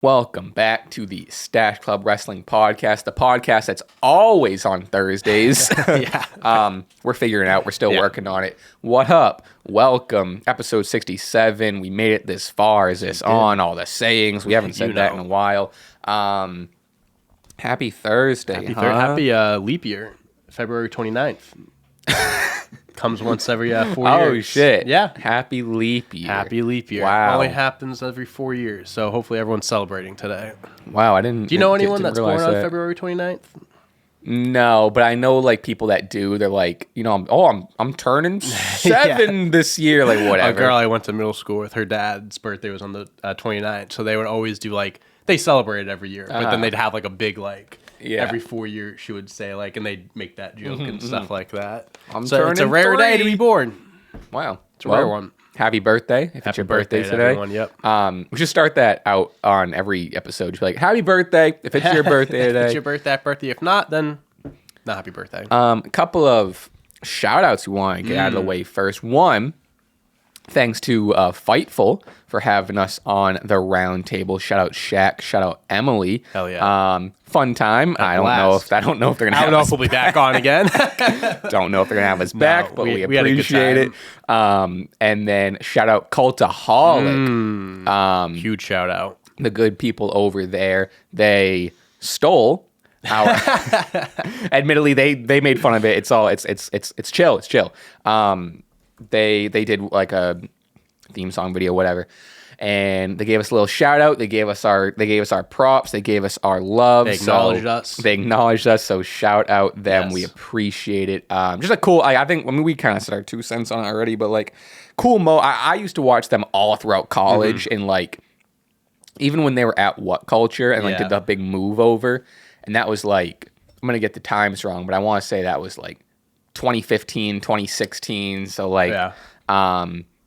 Welcome back to the Stache Club Wrestling Podcast, the podcast that's always on Thursdays. We're figuring it out. We're still working on it. What up? Welcome. Episode 67. We made it this far. Is this on? All the sayings. We haven't said that in a while. Happy Thursday. Happy leap year. February 29th. Comes once every 4 years. Oh, shit. Yeah. Happy leap year. Happy leap year. Wow. Only happens every 4 years. So hopefully everyone's celebrating today. Wow, I didn't. Do you know anyone that's born on that. February 29th? No, but I know like people that do. They're like, you know, I'm turning 7 this year, like whatever. A girl I went to middle school with, her dad's birthday was on the 29th, so they would always do like they celebrated every year, but then they'd have like a big like every 4 years she would say like, and they'd make that joke and stuff like that. So it's a rare day to be born. Wow, it's a rare one. Happy birthday if it's your birthday today. Everyone, yep. We should start that out on every episode. Just be like, happy birthday if it's your birthday today. If it's your birthday. If not, then not happy birthday. A couple of shout outs we want to get out of the way first. One, thanks to Fightful for having us on the round table. Shout out Shaq. Shout out Emily. Hell yeah. Fun time. I don't know if they're gonna have us. I don't know if we'll be back on again. Don't know if they're gonna have us back, but we appreciate it. And then shout out Cultaholic. Huge shout out. The good people over there. They stole our. Admittedly, they made fun of it. It's chill. It's chill. They did like a theme song video, whatever, and they gave us a little shout out. They gave us our props. They gave us our love. They acknowledged us. They acknowledged us. So shout out them. Yes. We appreciate it. Just a cool. I think we kind of said our 2 cents on it already, but like cool. I used to watch them all throughout college and like even when they were at What Culture and like did the big move over, and that was like I'm gonna get the times wrong, but I want to say that was like 2015, 2016. So like,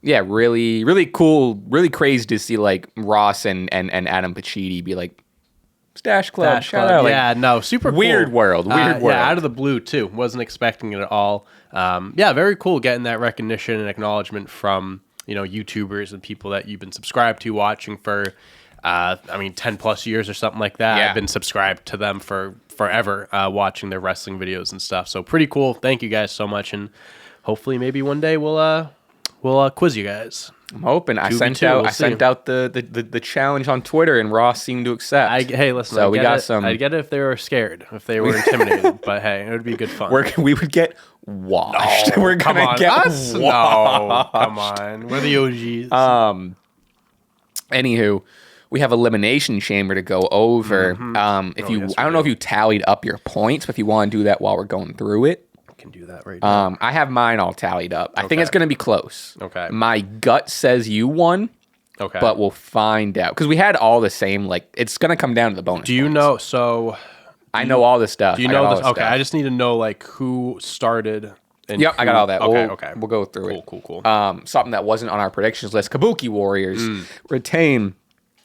really, really cool, really crazy to see like Ross and Adam Pacitti be like, Stache Club, shout out. Like, super cool. Weird world. Yeah, out of the blue too. Wasn't expecting it at all. Very cool getting that recognition and acknowledgement from, you know, YouTubers and people that you've been subscribed to watching for, 10 plus years or something like that. Yeah. I've been subscribed to them for forever, watching their wrestling videos and stuff. So pretty cool. Thank you guys so much, and hopefully maybe one day we'll quiz you guys. I'm hoping. I sent out the challenge on Twitter, and Ross seemed to accept. Listen. So we got some. I'd get it if they were scared, if they were intimidated. But hey, it would be good fun. We would get washed. No, we're gonna get us? washed. No, come on. We're the OGs. Anywho, we have Elimination Chamber to go over. I don't know if you tallied up your points, but if you want to do that while we're going through it, I can do that right now. I have mine all tallied up. I think it's going to be close. Okay. My gut says you won. Okay. But we'll find out because we had all the same. Like it's going to come down to the bonus. Do you points. know? So I know all this stuff. Do you know this? Okay. I just need to know like who started. Yep, I got all that. Okay. We'll go through it. Cool. Something that wasn't on our predictions list. Kabuki Warriors retain.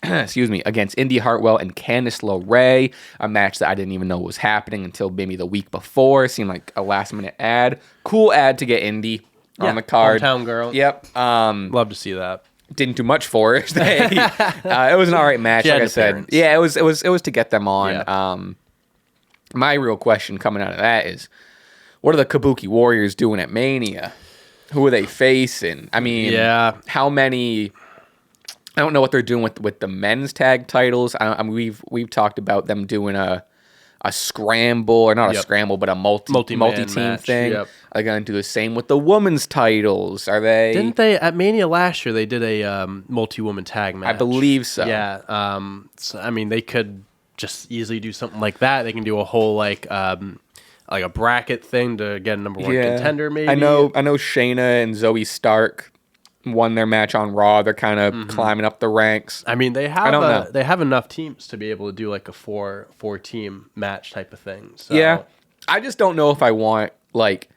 Against Indi Hartwell and Candice LeRae, a match that I didn't even know was happening until maybe the week before. It seemed like a last-minute ad. Cool ad to get Indi on the card. Hometown girl. Yep. Love to see that. Didn't do much for her. It was an all right match, like I said. Yeah, it was to get them on. Yeah. My real question coming out of that is, what are the Kabuki Warriors doing at Mania? Who are they facing? I mean, how many? I don't know what they're doing with the men's tag titles. We've talked about them doing a scramble, or not a scramble, but a multi-team match. thing. Yep. Are they going to do the same with the women's titles? Are they? Didn't they at Mania last year? They did a multi-woman tag match. I believe so. Yeah. They could just easily do something like that. They can do a whole like a bracket thing to get a number one contender. Maybe I know Shayna and Zoe Stark won their match on Raw. They're kind of climbing up the ranks. I mean, they have enough teams to be able to do like a four team match type of thing. So. Yeah, I just don't know if I want like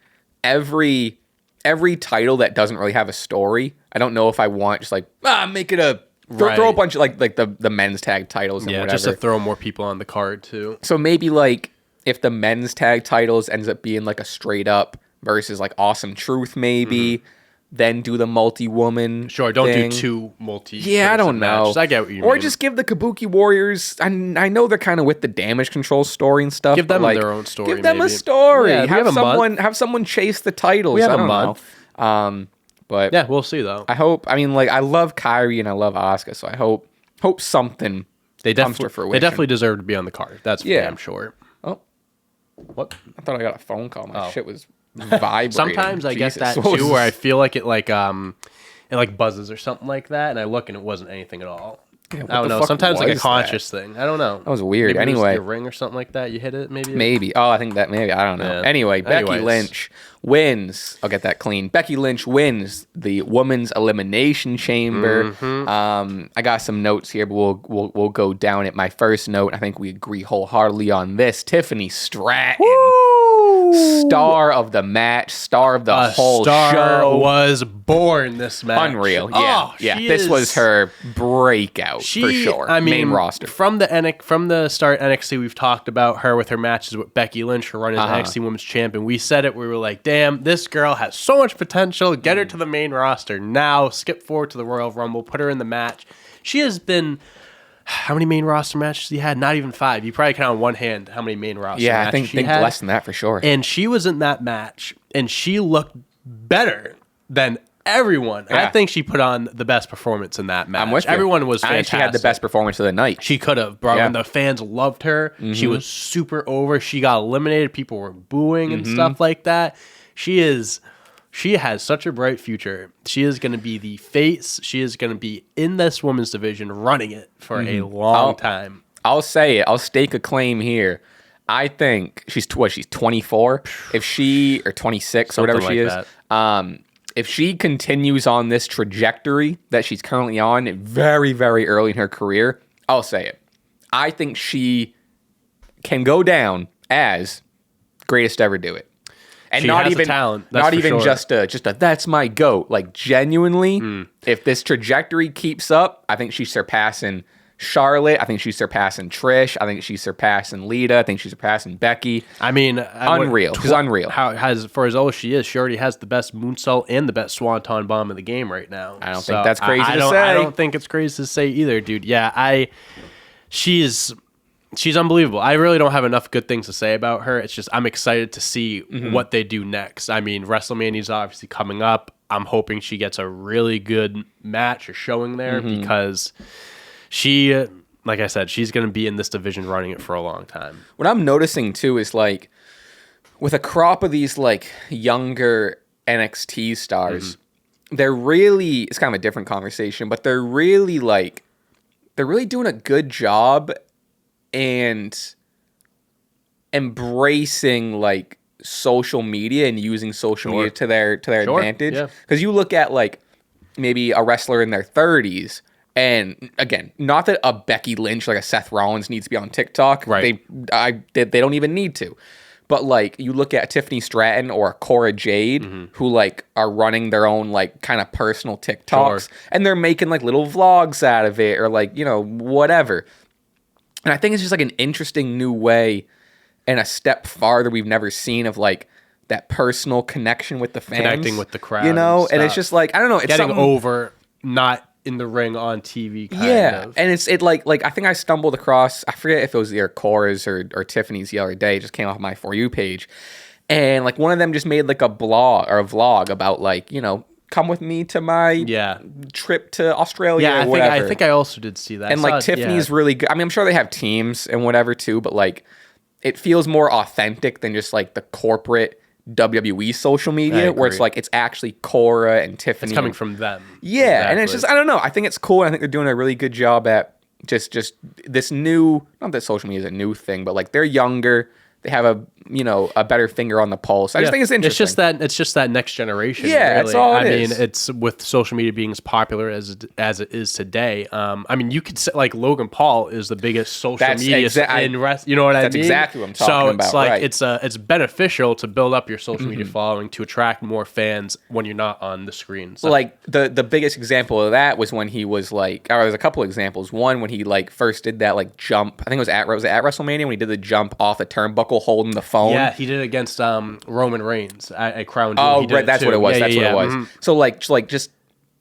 every title that doesn't really have a story. I don't know if I want just like make it throw a bunch of like the men's tag titles and whatever. Just to throw more people on the card too. So maybe like if the men's tag titles ends up being like a straight up versus like Awesome Truth maybe. then do the multi-woman. Sure, don't thing. do two multi. Yeah, I don't know. Matches. I get what you mean. Or just give the Kabuki Warriors. I know they're kind of with the damage control story and stuff. Give them their own story. Give them a story. Yeah, have someone chase the titles. We have I a don't month. know. But yeah, we'll see though. I hope. I mean, like I love Kyrie and I love Asuka, so I hope something comes to fruition. They definitely deserve to be on the card. That's for damn sure. Oh, what? I thought I got a phone call. My shit was vibrating. Sometimes I get that too, where I feel like it like buzzes or something like that, and I look and it wasn't anything at all. Yeah, I don't know. Sometimes like a conscious thing. I don't know. That was weird. Maybe anyway, your ring or something like that. You hit it, maybe. Maybe. Oh, I think that maybe. I don't know. Yeah. Anyway, Becky Lynch wins. I'll get that clean. Becky Lynch wins the Women's Elimination Chamber. Mm-hmm. I got some notes here, but we'll go down it. My first note. I think we agree wholeheartedly on this. Tiffany Stratton. Woo! Star of the match, star of the whole show. Was born this match. Unreal. Yeah. This was her breakout for sure. I mean, main roster. From the start NXT, we've talked about her with her matches with Becky Lynch, her run as NXT Women's Champion. We said it. We were like, damn, this girl has so much potential. Get her to the main roster now. Skip forward to the Royal Rumble. Put her in the match. She has been... How many main roster matches you had? Not even 5. You probably count on one hand how many main roster matches I think had. Less than that for sure. And she was in that match, and she looked better than everyone. Yeah. I think she put on the best performance in that match. I'm with you. Everyone was fantastic. I think she had the best performance of the night. She could have, bro. Yeah. And the fans loved her. Mm-hmm. She was super over. She got eliminated. People were booing and stuff like that. She has such a bright future. She is going to be the face. She is going to be in this women's division running it for a long time. I'll say it. I'll stake a claim here. I think she's 24. If she, or 26 or whatever she is. If she continues on this trajectory that she's currently on very, very early in her career, I'll say it. I think she can go down as greatest to ever do it. And she not has even talent. Not even sure. just a that's my GOAT. Like genuinely, if this trajectory keeps up, I think she's surpassing Charlotte. I think she's surpassing Trish. I think she's surpassing Lita. I think she's surpassing Becky. I mean, unreal. She's unreal. For as old as she is, she already has the best moonsault and the best swanton bomb in the game right now. I don't think that's crazy to say. I don't think it's crazy to say either, dude. Yeah, She's unbelievable. I really don't have enough good things to say about her. It's just I'm excited to see what they do next. I mean, WrestleMania's obviously coming up. I'm hoping she gets a really good match or showing there because she, like I said, she's going to be in this division running it for a long time. What I'm noticing too is like with a crop of these like younger NXT stars, they're really, it's kind of a different conversation, but they're really doing a good job and embracing like social media and using social media to their advantage. Because you look at like maybe a wrestler in their 30s, and again, not that a Becky Lynch, like a Seth Rollins needs to be on TikTok. Right. They don't even need to. But like you look at Tiffany Stratton or Cora Jade, who like are running their own like kind of personal TikToks, and they're making like little vlogs out of it or like, you know, whatever. And I think it's just like an interesting new way and a step farther we've never seen of like that personal connection with the fans. Connecting with the crowd. You know? And it's just like, I don't know. It's getting over, not in the ring on TV kind of. And it's like I think I stumbled across, I forget if it was either Cora's or Tiffany's the other day, it just came off my For You page. And like one of them just made like a blog or a vlog about like, you know, come with me to my trip to Australia or whatever. I think I also did see that. And like Tiffany's really good. I mean, I'm sure they have teams and whatever too, but like it feels more authentic than just like the corporate WWE social media where it's like it's actually Cora and Tiffany. It's coming from them. Yeah, exactly. And it's just, I don't know. I think it's cool. And I think they're doing a really good job at just this new, not that social media is a new thing, but like they're younger. They have a better finger on the pulse. I just think it's interesting. It's just that next generation. Yeah, really. That's all it is. I mean, it's with social media being as popular as it is today. I mean, you could say like Logan Paul is the biggest social media in wrestling. You know what I mean? That's exactly what I'm talking about. So it's like it's beneficial to build up your social media following to attract more fans when you're not on the screen. So. Like the biggest example of that was when he was like, or there's a couple examples. One when he like first did that like jump. I think it was at WrestleMania when he did the jump off the turnbuckle holding the phone. Yeah, he did it against Roman Reigns at Crown Jewel. Oh, right, that's what it was. That's what it was. Mm-hmm. So like just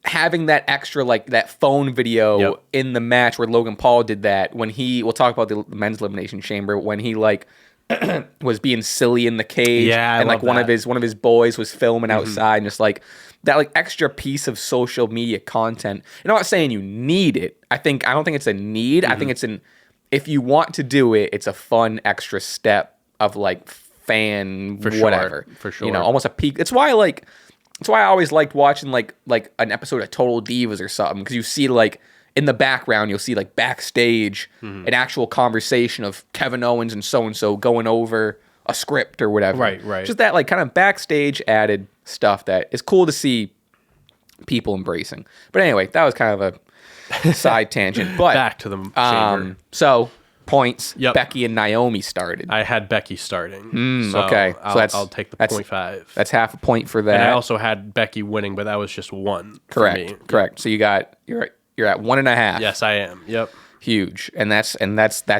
having that extra like that phone video in the match where Logan Paul did that when we'll talk about the men's elimination chamber when he like was being silly in the cage and like one of his boys was filming outside and just like that like extra piece of social media content. And I'm not saying you need it. I don't think it's a need. I think it's if you want to do it, it's a fun extra step of like fan whatever. For sure. You know, almost a peak. That's why I always liked watching like an episode of Total Divas or something because you see like in the background you'll see like backstage an actual conversation of Kevin Owens and so going over a script or whatever. Right. Just that like kind of backstage added stuff that is cool to see people embracing. But anyway, that was kind of a side tangent. But back to the chamber. So points. Becky and Naomi started. I had Becky starting. Okay. So I'll take the 0.5. That's half a point for that. And I also had Becky winning, but that was just one. Correct. For me. Correct. So you're at 1.5. Yes, I am. Yep. Huge. And that's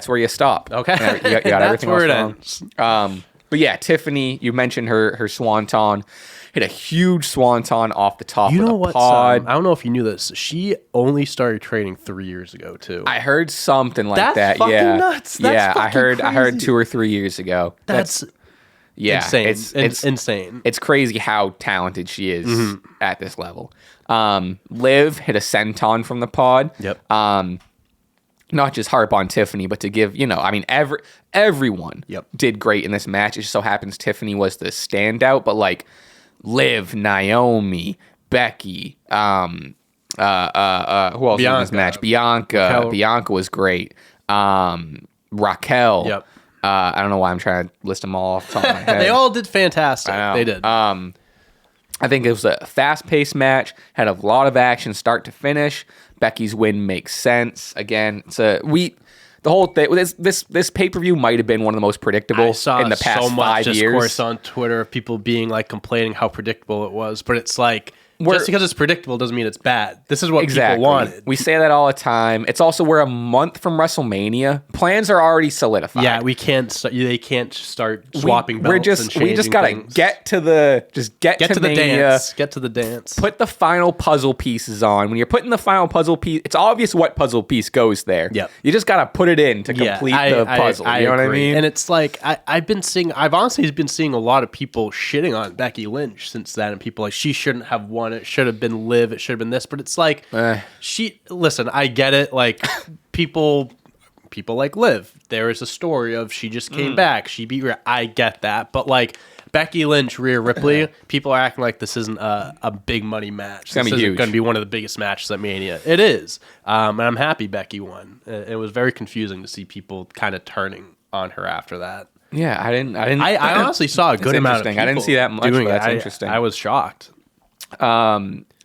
where you stop. Okay. You got that's everything where else it wrong. ends. But yeah, Tiffany, you mentioned her swanton. Hit a huge swanton off the top of the pod. I don't know if you knew this. She only started training 3 years ago, too. I heard something like that. That's fucking nuts. That's I heard crazy. 2 or 3 years ago. That's insane. It's insane. It's crazy how talented she is at this level. Liv hit a senton from the pod. Yep. Not just harp on Tiffany, but to give, everyone did great in this match. It just so happens Tiffany was the standout, but like Liv, Naomi, Becky, who else was in this match? Bianca. Bianca was great. Raquel. Yep. I don't know why I'm trying to list them all off the top of my head. They all did fantastic. They did. I think it was a fast-paced match, had a lot of action start to finish. Becky's win makes sense. Again, the whole thing. This pay-per-view might have been one of the most predictable in the past so much 5 years. discourse on Twitter of people being like complaining how predictable it was, but it's like just because it's predictable doesn't mean it's bad. This is what people wanted. We say that all the time. It's also we're a month from WrestleMania. Plans are already solidified. Yeah, we can't. They can't start swapping belts. We just gotta get to the dance. Get to the dance. Put the final puzzle pieces on. When you're putting the final puzzle piece, it's obvious what puzzle piece goes there. Yep. You just gotta put it in to complete the puzzle. You know what I mean? And it's like I've honestly been seeing a lot of people shitting on Becky Lynch since then, and people like she shouldn't have won. It should have been Liv. It should have been this. But it's like listen, I get it. Like people like Liv. There is a story of she just came back. She beat Rhea. I get that. But like Becky Lynch, Rhea Ripley, people are acting like this isn't a big money match. This isn't going to be one of the biggest matches at Mania. It is. And I'm happy Becky won. It was very confusing to see people kind of turning on her after that. Yeah, I didn't. I honestly saw a good amount of people. I didn't see that much, but that's interesting. I was shocked.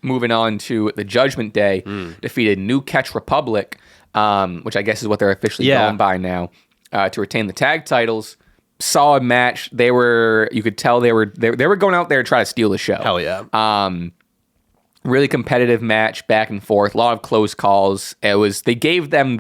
Moving on to the Judgment Day, defeated New Catch Republic, which I guess is what they're officially going by now, to retain the tag titles. Solid match. You could tell they were going out there to try to steal the show. Hell yeah. Really competitive match, back and forth, a lot of close calls. They gave them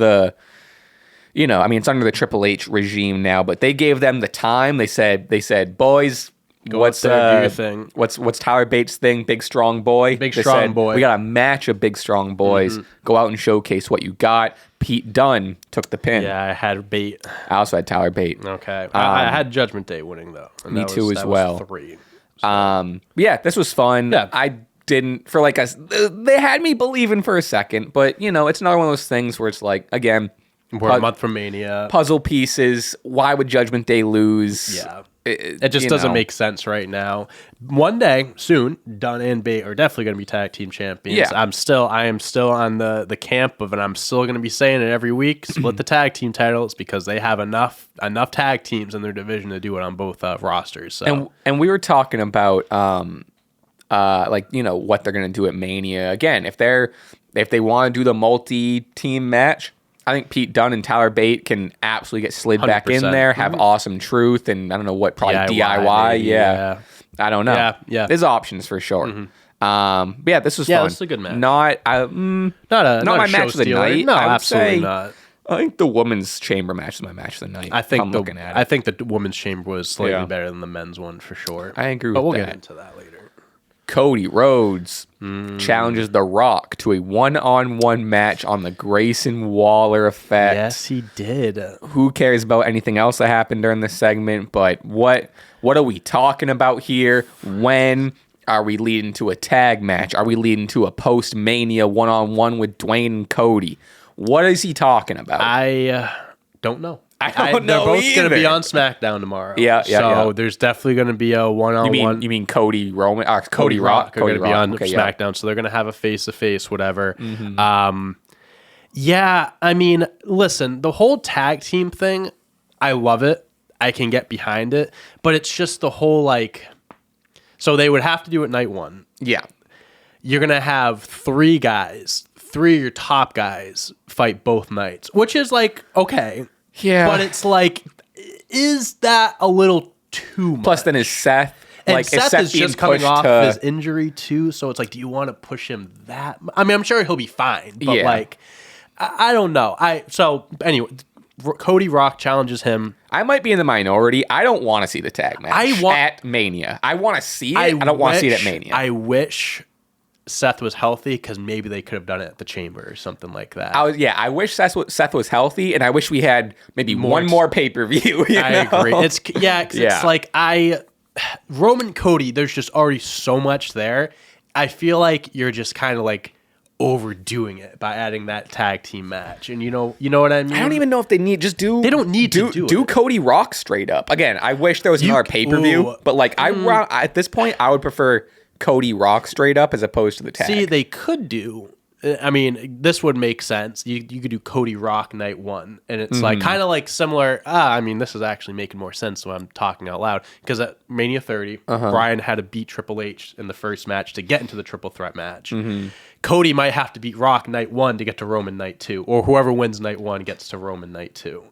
it's under the Triple H regime now, but they gave them the time. They said, boys, what's do your thing. What's Tyler Bates' thing? Big strong boy. Big strong boy. We got a match of big strong boys. Go out and showcase what you got. Pete Dunne took the pin. Yeah, I had Bate. I also had Tyler Bate. Okay, I had Judgment Day winning though. And me too as well. 3. So. Yeah, this was fun. Yeah. I didn't for like they had me believing for a second, but it's another one of those things where it's like again. We're a month from Mania. Puzzle pieces. Why would Judgment Day lose? Yeah. It just doesn't make sense right now. One day, soon, Dunn and Bate are definitely going to be tag team champions. Yeah. I am still on the camp of, and I'm still going to be saying it every week, split the tag team titles because they have enough tag teams in their division to do it on both rosters. So. And we were talking about what they're going to do at Mania. Again, if they want to do the multi-team match, I think Pete Dunne and Tyler Bate can absolutely get slid 100%. Back in there, have awesome truth, and I don't know what, probably DIY. Yeah. I don't know. Yeah. There's options for sure. But yeah, this was fun. Yeah, this is a good match. Not my match of the night. No, I would absolutely say, not. I think the women's chamber match is my match of the night. I think the women's chamber was slightly better than the men's one for sure. I agree with that. But we'll that. get into that later. Cody Rhodes challenges The Rock to a one-on-one match on the Grayson Waller effect. Yes, he did. Who cares about anything else that happened during this segment? But what are we talking about here? When are we leading to a tag match? Are we leading to a post-Mania one-on-one with Dwayne and Cody? What is he talking about? I don't know. I don't know. They're both going to be on SmackDown tomorrow. So there's definitely going to be a one-on-one. You mean Cody Roman? Cody Rock? Are going to be on SmackDown, so they're going to have a face-to-face, whatever. Yeah, I mean, listen, the whole tag team thing, I love it. I can get behind it. But it's just the whole, like... So they would have to do it night one. Yeah. You're going to have three of your top guys fight both nights, which is, like, okay. Yeah. But it's like, is that a little too much? Plus, then is Seth. And like, Seth is just coming off his injury, too. So it's like, do you want to push him that much? I mean, I'm sure he'll be fine. But, like, I don't know. So, anyway, Cody Rock challenges him. I might be in the minority. I don't want to see the tag match at Mania. I want to see it. I don't want to see it at Mania. I wish Seth was healthy because maybe they could have done it at the Chamber or something like that. I wish Seth was healthy, and I wish we had maybe one more pay-per-view. I agree. It's like Roman Cody, there's just already so much there. I feel like you're just kind of like overdoing it by adding that tag team match. And you know what I mean? I don't even know if they need they don't need to do Cody Rock straight up. Again, I wish there was another pay-per-view, but like at this point I would prefer Cody Rock straight up as opposed to the tag. See, they could do. I mean, this would make sense. You could do Cody Rock night one, and it's like kind of like similar. I mean, this is actually making more sense when I'm talking out loud because at Mania 30, Bryan had to beat Triple H in the first match to get into the triple threat match. Cody might have to beat Rock night one to get to Roman night two, or whoever wins night one gets to Roman night two.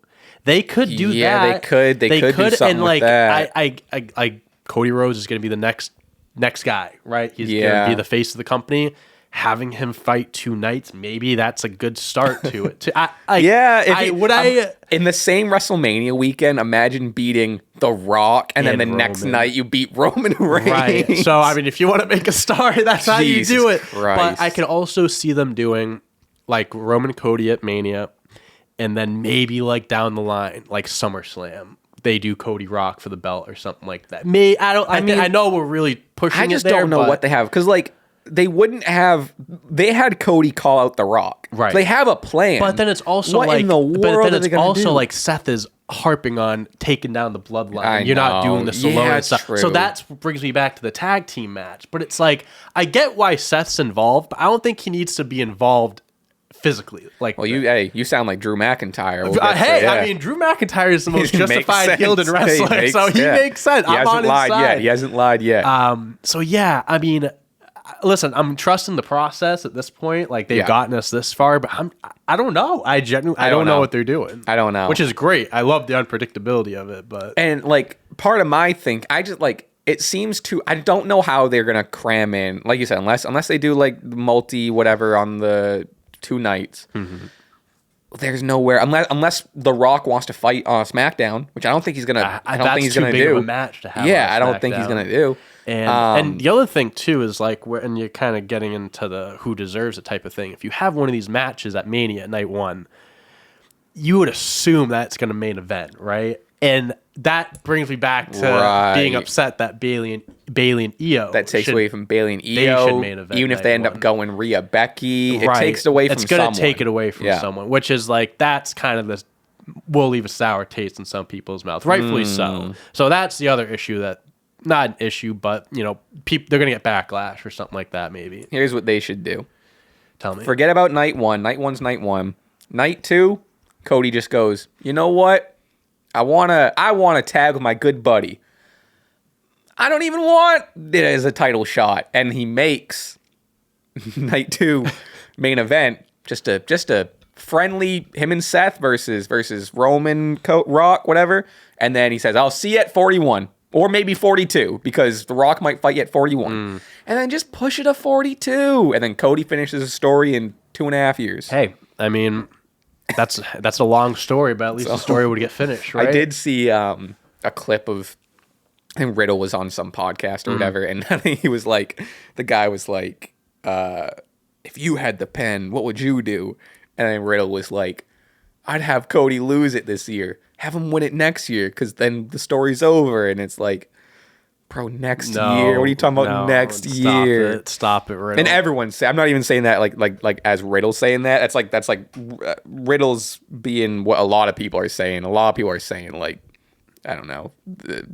They could do that. Yeah, they could. They could do something and like with that. I Cody Rhodes is going to be the next guy, right? He's going to be the face of the company. Having him fight two nights, maybe that's a good start to it. In the same WrestleMania weekend, imagine beating The Rock, and then the next night you beat Roman Reigns. Right. So, I mean, if you want to make a star, that's how you do it. Christ. But I can also see them doing like Roman Cody at Mania, and then maybe like down the line, like SummerSlam, they do Cody Rock for the belt or something like that. I know we're really pushing. I just don't know what they have because like. They had Cody call out The Rock. Right. They have a plan. But then it's also what in the world like Seth is harping on taking down the bloodline. You're not doing this alone and stuff. True. So that brings me back to the tag team match. But it's like, I get why Seth's involved, but I don't think he needs to be involved physically. Like, well, you sound like Drew McIntyre. I mean, Drew McIntyre is the most justified heel in wrestling, so he makes sense. I'm on his side. He hasn't lied yet. So yeah, I mean, listen, I'm trusting the process at this point. Like they've gotten us this far, but I don't know. I don't know what they're doing. I don't know. Which is great. I love the unpredictability of it, but and like part of my I just like it seems to. I don't know how they're gonna cram in, like you said, unless they do like multi whatever on the two nights. There's nowhere unless The Rock wants to fight on SmackDown, which I don't think he's gonna. I don't think he's gonna do. Of a match to have. I don't think he's gonna do. And the other thing too is like when you're kind of getting into the who deserves it type of thing. If you have one of these matches at Mania night one, you would assume that's going to main event, right? And that brings me back to being upset that Bayley and Io. That takes away from Bayley and Io. Should main event even if they end up going Rhea Becky, it takes it away from someone. It's going to take it away from someone, which is like that's kind of this will leave a sour taste in some people's mouth, rightfully so. So that's the other issue that. Not an issue, but you know, they're gonna get backlash or something like that. Maybe. Here's what they should do. Tell me. Forget about night one. Night one's night one. Night two, Cody just goes, you know what? I wanna tag with my good buddy. I don't even want it as a title shot, and he makes night two main event just a friendly him and Seth versus Roman Rock whatever, and then he says, I'll see you at 41. Or maybe 42, because The Rock might fight you at 41. And then just push it to 42. And then Cody finishes his story in 2.5 years. Hey, I mean, That's a long story, but at least the story would get finished, right? I did see a clip of, I think Riddle was on some podcast or whatever, and I think he was like, the guy was like, if you had the pen, what would you do? And then Riddle was like, I'd have Cody lose it this year. Have him win it next year, because then the story's over. And it's like, bro, next year? What are you talking about next year? Stop it, Riddle. And everyone's saying, I'm not even saying that like as Riddle saying that. That's like Riddle's being what a lot of people are saying. A lot of people are saying, like, I don't know,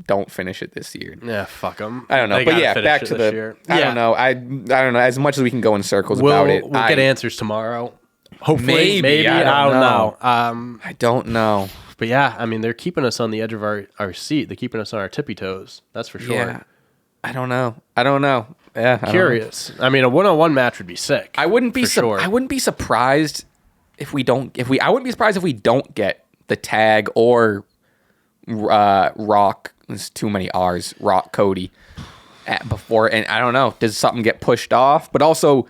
don't finish it this year. Yeah, fuck them. I don't know. But yeah, back to the year. I don't know. I don't know. As much as we can go in circles about it. We'll get answers tomorrow. Hopefully. Maybe. I don't know. I don't know. But yeah, I mean, they're keeping us on the edge of our seat. They're keeping us on our tippy toes. That's for sure. Yeah. I don't know. Yeah. Curious. I mean, a one-on-one match would be sick. I wouldn't be surprised if we don't get the tag or Rock. There's too many R's. Rock Cody before, and I don't know. Does something get pushed off? But also,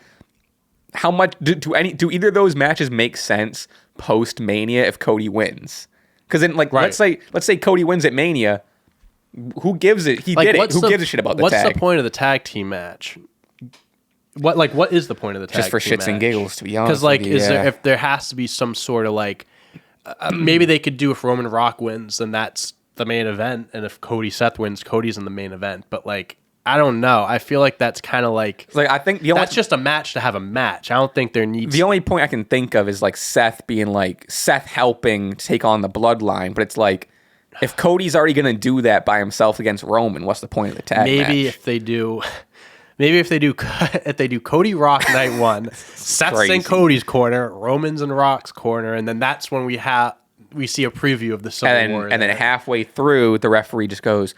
how much do either of those matches make sense post Mania if Cody wins? Because then, like, let's say Cody wins at Mania. Who gives it? He did it. Who gives a shit about the tag? What's the point of the tag team match? What is the point of the tag team match? Just for shits and giggles, to be honest. Because if there has to be some sort of like, maybe they could do if Roman Rock wins, then that's the main event, and if Seth wins, Cody's in the main event. But like, I don't know. I feel like that's kind of like I think that's just a match to have a match. I don't think there needs. The only point I can think of is like Seth helping take on the Bloodline, but it's like, if Cody's already gonna do that by himself against Roman, what's the point of the tag match? If they do Cody Rock night one, Seth's in Cody's corner, Roman's in Rock's corner, and then that's when we see a preview of the Civil War. And then halfway through, the referee just goes,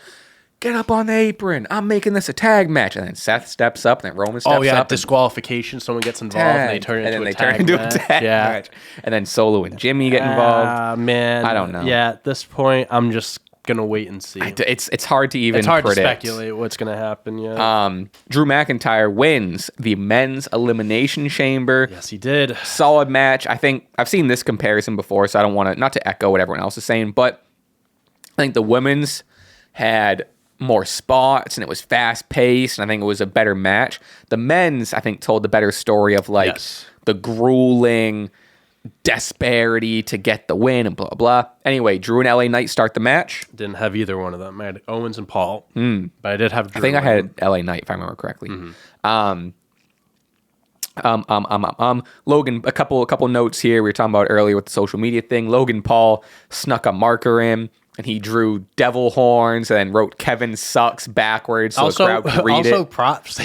"Get up on the apron. I'm making this a tag match." And then Seth steps up, and then Roman steps up. Oh yeah, disqualification. Someone gets involved, and they turn into a tag match. And then Solo and Jimmy get involved. Man, I don't know. Yeah, at this point, I'm just gonna wait and see. It's hard to even. It's hard predict. To speculate what's gonna happen. Yeah. Drew McIntyre wins the men's elimination chamber. Yes, he did. Solid match. I think I've seen this comparison before, so I don't want to not to echo what everyone else is saying, but I think the women's had more spots and it was fast paced, and I think it was a better match. The men's, I think, told the better story of like the grueling disparity to get the win and blah blah. Anyway, Drew and LA Knight start the match. Didn't have either one of them. I had Owens and Paul, but I did have Drew. I think I had LA Knight if I remember correctly. Logan, a couple notes here. We were talking about earlier with the social media thing. Logan Paul snuck a marker in, and he drew devil horns and then wrote "Kevin sucks" backwards so the crowd could read it. Props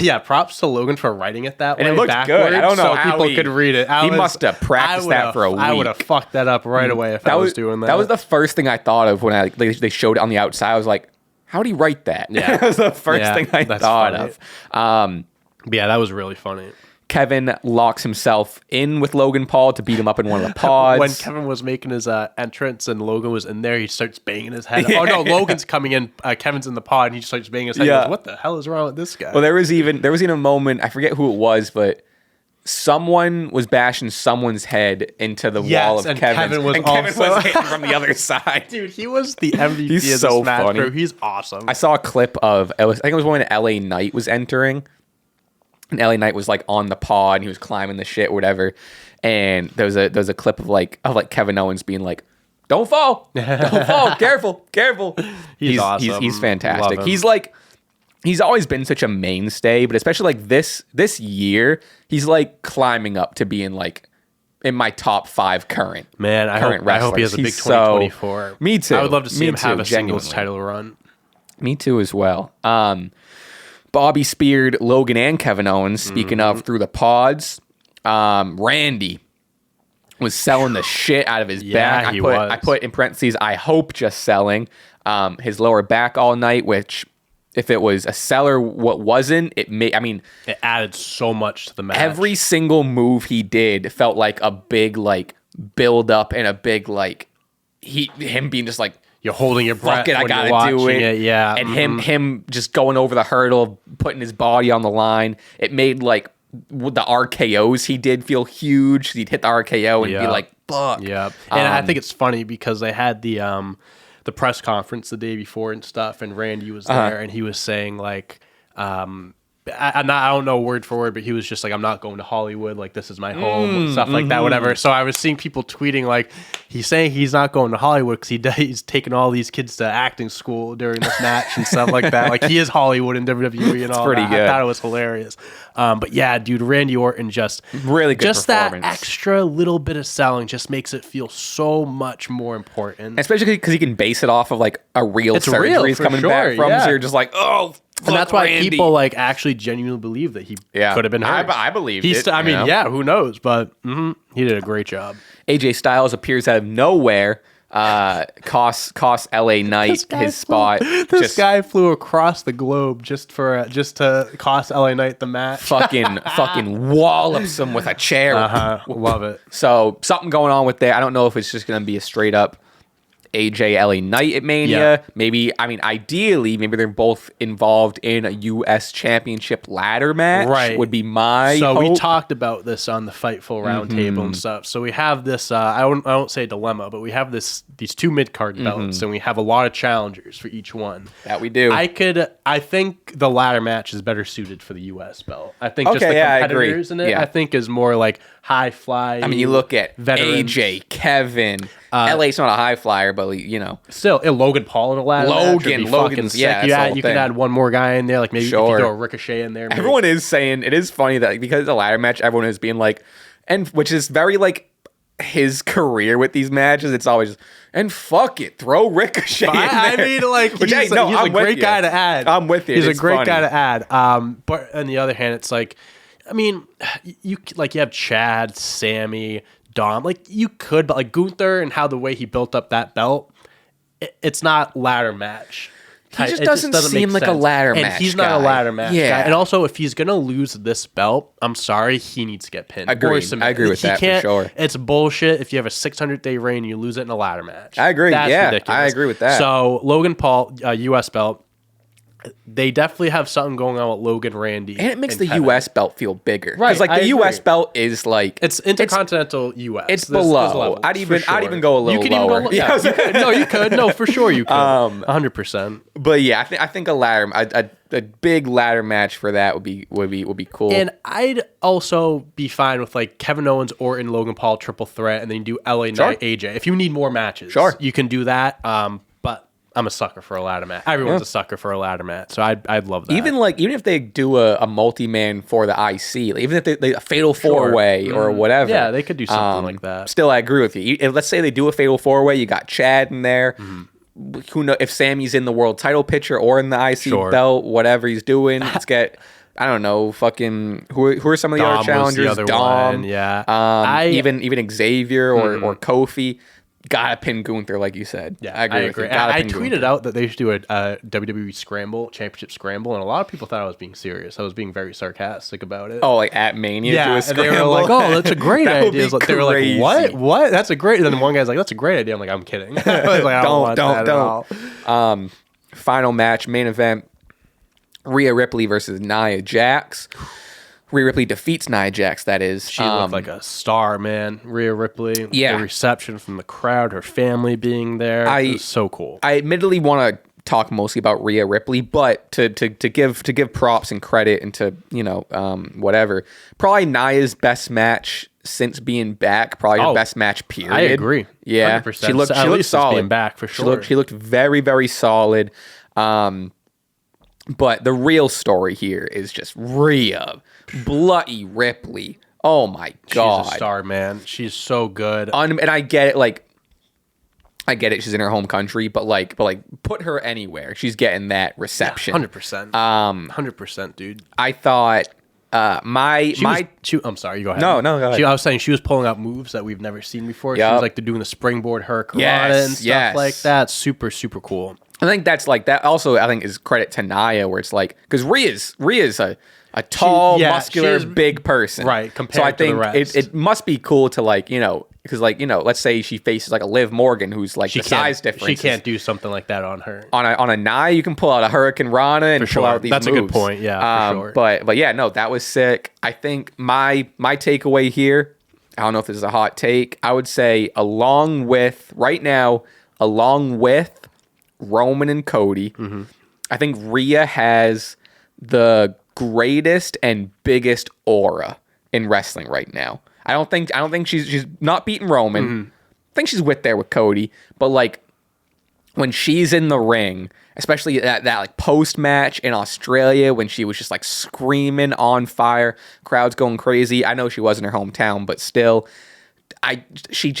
to Logan for writing it that way. And it looked good. I don't know so how people could read it. He must have practiced that for a week. I would have fucked that up right away if I was doing that. That was the first thing I thought of when they showed it on the outside. I was like, how did he write that? Yeah. That was the first thing I thought of. Yeah, that was really funny. Kevin locks himself in with Logan Paul to beat him up in one of the pods. When Kevin was making his entrance and Logan was in there, he starts banging his head. Oh no, Logan's coming in. Kevin's in the pod, and he starts banging his head. Yeah. He goes, what the hell is wrong with this guy? Well, there was even a moment, I forget who it was, but someone was bashing someone's head into the wall of Kevin's. Kevin was hitting from the other side. Dude, he was the MVP of this match, funny. Bro. He's awesome. I saw a clip of, I think it was when LA Knight was entering. And LA Knight was like on the pod and he was climbing the shit or whatever. And there was a clip of Kevin Owens being like, "Don't fall. Don't fall. Careful. He's awesome. He's fantastic. He's always been such a mainstay, but especially like this year, he's like climbing up to being like in my top 5 current. Man, I hope he has a big 2024. Me too. I would love to see him have a singles title run. Me too as well. Bobby speared Logan and Kevin Owens, speaking of, through the pods. Randy was selling the shit out of his back. I put in parentheses, I hope just selling his lower back all night, which if it was a seller, what wasn't, it added so much to the match. Every single move he did felt like a big like build up and a big like him being just like, you're holding your breath. Fuck it, I gotta do it. Yeah. And him just going over the hurdle, putting his body on the line. It made like the RKOs he did feel huge. He'd hit the RKO and be like fuck. Yeah, and I think it's funny because they had the press conference the day before and stuff, and Randy was there, and he was saying like, I don't know word for word, but he was just like, I'm not going to Hollywood, like this is my home, stuff like that, whatever. So I was seeing people tweeting like, he's saying he's not going to Hollywood because he's taking all these kids to acting school during this match and stuff like that. Like he is Hollywood and WWE and all pretty that. Good. I thought it was hilarious. But yeah, dude, Randy Orton just really good just that performance. extra little bit of selling just makes it feel so much more important. Especially because he can base it off of like a real surgery he's coming back from. Yeah. So you're just like, oh, and that's why Randy. people like actually genuinely believe that he could have been hurt. I believe it. I mean, yeah, who knows? But he did a great job. AJ Styles appears out of nowhere. Costs LA Knight his spot. This guy flew across the globe just to cost LA Knight the match. fucking wallops him with a chair. Love it. So something going on with that. I don't know if it's just gonna be a straight up AJ LA Knight at Mania. Yeah. Maybe, I mean, ideally, maybe they're both involved in a U.S. Championship ladder match. Right. Would be my So hope. we talked about this on the Fightful Roundtable and stuff. So we have this, I won't say dilemma, but we have these two mid-card belts, and we have a lot of challengers for each one. That we do. I think the ladder match is better suited for the U.S. belt. I think just the competitors in it, I think is more like high fly. I mean, you look at veterans. AJ, Kevin, LA's not a high flyer, but you know, still Logan Paul in a ladder match. Logan's sick. You could add one more guy in there, like maybe if you throw a Ricochet in there. Maybe. Everyone is saying it is funny that because it's a ladder match, everyone is being like, and which is very like his career with these matches. It's always and fuck it, throw Ricochet. I mean, like he's a great guy to add. I'm with you. He's a great guy to add. But on the other hand, it's like, I mean, you have Chad, Sami, Dom. Like you could, but like Gunther and how the way he built up that belt, it's not ladder match. He just doesn't seem like a ladder match. And he's not a ladder match guy. And also, if he's gonna lose this belt, I'm sorry, he needs to get pinned. I agree with that for sure. It's bullshit if you have a 600-day reign and you lose it in a ladder match. I agree. That's ridiculous. I agree with that. So Logan Paul, U.S. belt. They definitely have something going on with Logan, Randy, and it makes the U.S. belt feel bigger, right? Because like the U.S. belt is like it's intercontinental U.S. It's below. I'd even go a little lower. You could. No, for sure you could. 100%. But yeah, I think a big ladder match for that would be cool. And I'd also be fine with like Kevin Owens, Orton, Logan Paul triple threat, and then you do LA Knight, AJ. If you need more matches, you can do that. But I'm a sucker for a ladder match. Everyone's a sucker for a ladder match, so I'd love that. Even if they do a multi-man for the IC, like even if they a fatal four-way or whatever. Yeah, they could do something like that. Still, I agree with you. Let's say they do a fatal four-way. You got Chad in there. Who knows if Sammy's in the world title picture or in the IC belt, whatever he's doing. Let's get. I don't know, fucking who are some of the other challengers? Dom, yeah. Even Xavier or Kofi. Gotta pin Gunther, like you said. Yeah, I agree. With you. I tweeted out that they should do a WWE championship scramble, and a lot of people thought I was being serious. I was being very sarcastic about it. Oh, like at Mania, do a scramble? And they were like, "Oh, that's a great idea." They were like, "What? What? That's a great." And then one guy's like, "That's a great idea." I'm like, "I'm kidding." I was like, don't. Final match, main event: Rhea Ripley versus Nia Jax. Rhea Ripley defeats Nia Jax, that is. She looked like a star, man. Rhea Ripley. Yeah. The reception from the crowd, her family being there. It was so cool. I admittedly want to talk mostly about Rhea Ripley, but to give props and credit and to, whatever. Probably Nia's best match since being back. Probably her best match, period. I agree. Yeah. 100%. She looked solid. Being back, for sure. She looked very, very solid. But the real story here is just Rhea Bloody Ripley. Oh my God. She's a star, man. She's so good. And I get it, I get it. She's in her home country, but put her anywhere. She's getting that reception. 100%. 100%, dude. I thought I'm sorry, you go ahead. No, go ahead. I was saying she was pulling out moves that we've never seen before. Yep. She was like doing the springboard hurricanrana and stuff like that. Super, super cool. I think that's like that. Also, I think is credit to Nia, where it's like because Rhea's a tall, muscular, big person, right? Compared to the rest. It must be cool to because let's say she faces like a Liv Morgan, who's like the size difference. She can't do something like that on her. On a Nia, you can pull out a Hurricane Rana and pull out these moves. That's a good point. Yeah, for sure. But yeah, no, that was sick. I think my takeaway here. I don't know if this is a hot take. I would say along with Roman and Cody, I think Rhea has the greatest and biggest aura in wrestling right now. I don't think she's not beating Roman. I think she's there with Cody, but like when she's in the ring, especially that like post match in Australia when she was just like screaming on fire, crowds going crazy. I know she was in her hometown, but still, she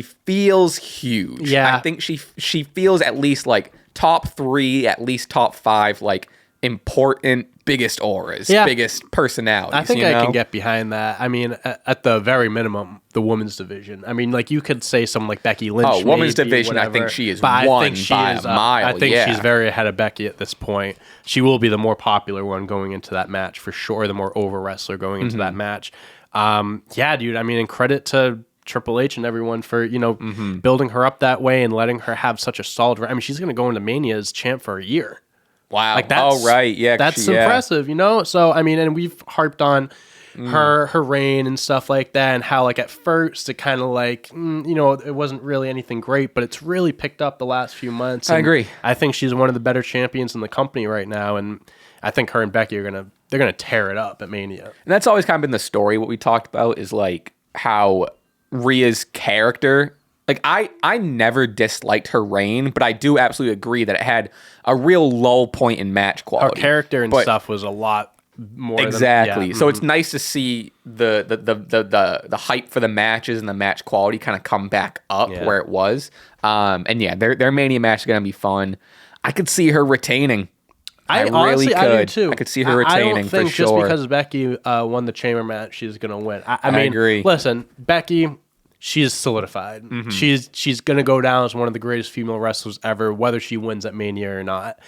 feels huge. Yeah, I think she feels at least like top 3, at least top 5, like important, biggest auras, biggest personalities. I think I can get behind that. I mean, at the very minimum, the women's division. I mean, like you could say someone like Becky Lynch. Oh, women's division. Whatever. I think she is by a mile. I think she's very ahead of Becky at this point. She will be the more popular one going into that match for sure. The more over wrestler going into that match. Yeah, dude. I mean, and credit to Triple H and everyone for building her up that way and letting her have such a solid. I mean, she's going to go into Mania as champ for a year. Wow. Like that's, right. Yeah. That's impressive, So, I mean, and we've harped on her reign and stuff like that and how, like, at first it kind of like, it wasn't really anything great, but it's really picked up the last few months. I agree. I think she's one of the better champions in the company right now. And I think her and Becky they're going to tear it up at Mania. And that's always kind of been the story. What we talked about is like how Rhea's character, like I never disliked her reign, but I do absolutely agree that it had a real low point in match quality. Her character and stuff was a lot more. Exactly. So it's nice to see the hype for the matches and the match quality kind of come back up where it was. And yeah, their Mania match is gonna be fun. I could see her retaining. I really could. I do too. I could see her retaining for sure. I don't think just because Becky won the chamber match, she's gonna win. I mean, agree. Listen, Becky. She's solidified. She's going to go down as one of the greatest female wrestlers ever, whether she wins at Mania or not.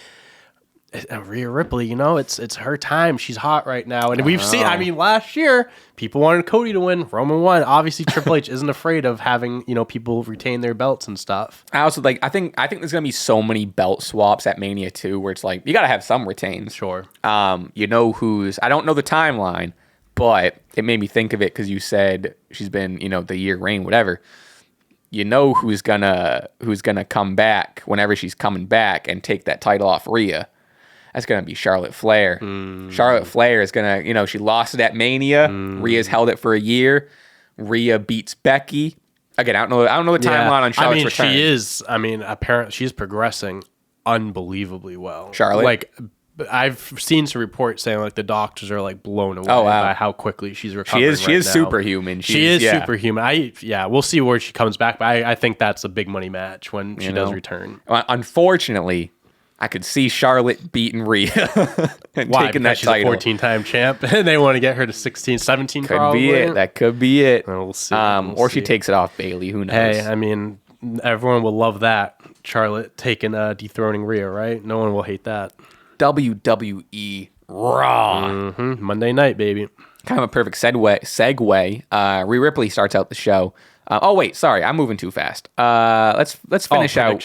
Rhea Ripley, it's her time. She's hot right now. And we've seen, I mean, last year, people wanted Cody to win. Roman won. Obviously, Triple H isn't afraid of having, people retain their belts and stuff. I also I think there's going to be so many belt swaps at Mania too, where it's like, you got to have some retains. Sure. I don't know the timeline, but it made me think of it because you said she's been, the year reign, whatever. Who's gonna come back whenever she's coming back and take that title off Rhea. That's gonna be Charlotte Flair. Charlotte Flair is gonna, she lost it at Mania. Rhea's held it for a year. Rhea beats Becky. Again, I don't know the timeline on Charlotte's return. She is. I mean, apparently she's progressing unbelievably well. Charlotte, like. I've seen some reports saying like the doctors are like blown away by how quickly she's recovering. She is superhuman. She is superhuman. We'll see where she comes back, but I think that's a big money match when she does return. Unfortunately, I could see Charlotte beating Rhea and taking that she's title. A 14-time champ, and they want to get her to 16, 17 probably. That could be it. We'll see. Or she takes it off Bayley. Who knows? Hey, I mean, everyone will love that. Charlotte dethroning Rhea, right? No one will hate that. WWE Raw. Monday night, baby. Kind of a perfect segue. Rhea Ripley starts out the show. I'm moving too fast. Let's finish out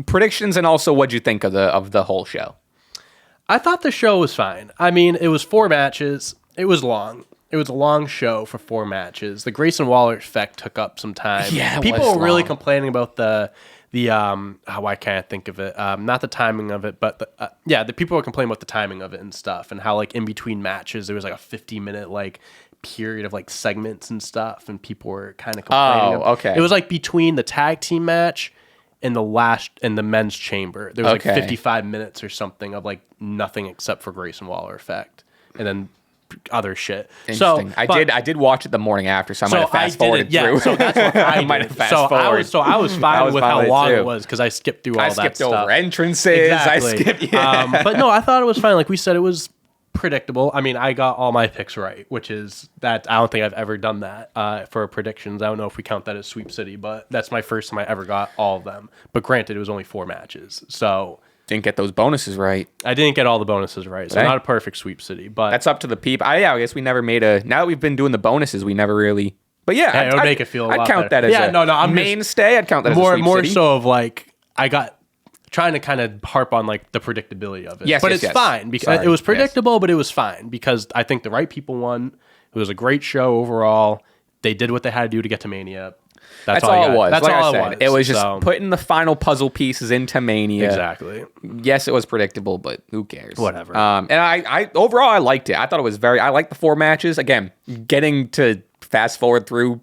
predictions and also what'd you think of the whole show? I thought the show was fine. I mean, it was 4 matches. It was long. It was a long show for 4 matches. The Grayson Waller effect took up some time. Yeah, people were really complaining about the why can't I think of it? Not the timing of it, but the people were complaining about the timing of it and stuff, and how like in between matches there was like a 50-minute like period of like segments and stuff, and people were kind of complaining. Oh, okay. It was like between the tag team match and the men's chamber. There was like 55 minutes or something of like nothing except for Grayson Waller effect, and then other shit. Interesting. So, I did watch it the morning after, so I might have fast forwarded through. So that's what I might have fast forwarded. I was fine with how long it was because I skipped through all that stuff. I skipped over entrances. Exactly. But no, I thought it was fine. Like we said, it was predictable. I mean, I got all my picks right, which is that I don't think I've ever done that for predictions. I don't know if we count that as Sweep City, but that's my first time I ever got all of them. But granted, it was only 4 matches, so. Didn't get those bonuses right. I didn't get all the bonuses right, so not a perfect Sweep City. But that's up to the people. I guess we never made now that we've been doing the bonuses, we never really. But yeah, it would make it feel a lot I'd count better. that as I'm mainstay. I'd count that as a Sweep City. More so of like, I got trying to kind of harp on like the predictability of it. Yes, but it's fine because it was predictable, but it was fine because I think the right people won. It was a great show overall. they did what they had to do to get to Mania. That's all it was. That's like all I said, it was just so. putting the final puzzle pieces into Mania. Exactly. Yes, it was predictable, but who cares? Whatever. And I overall I liked it. I thought it was I liked the 4 matches. Again, getting to fast forward through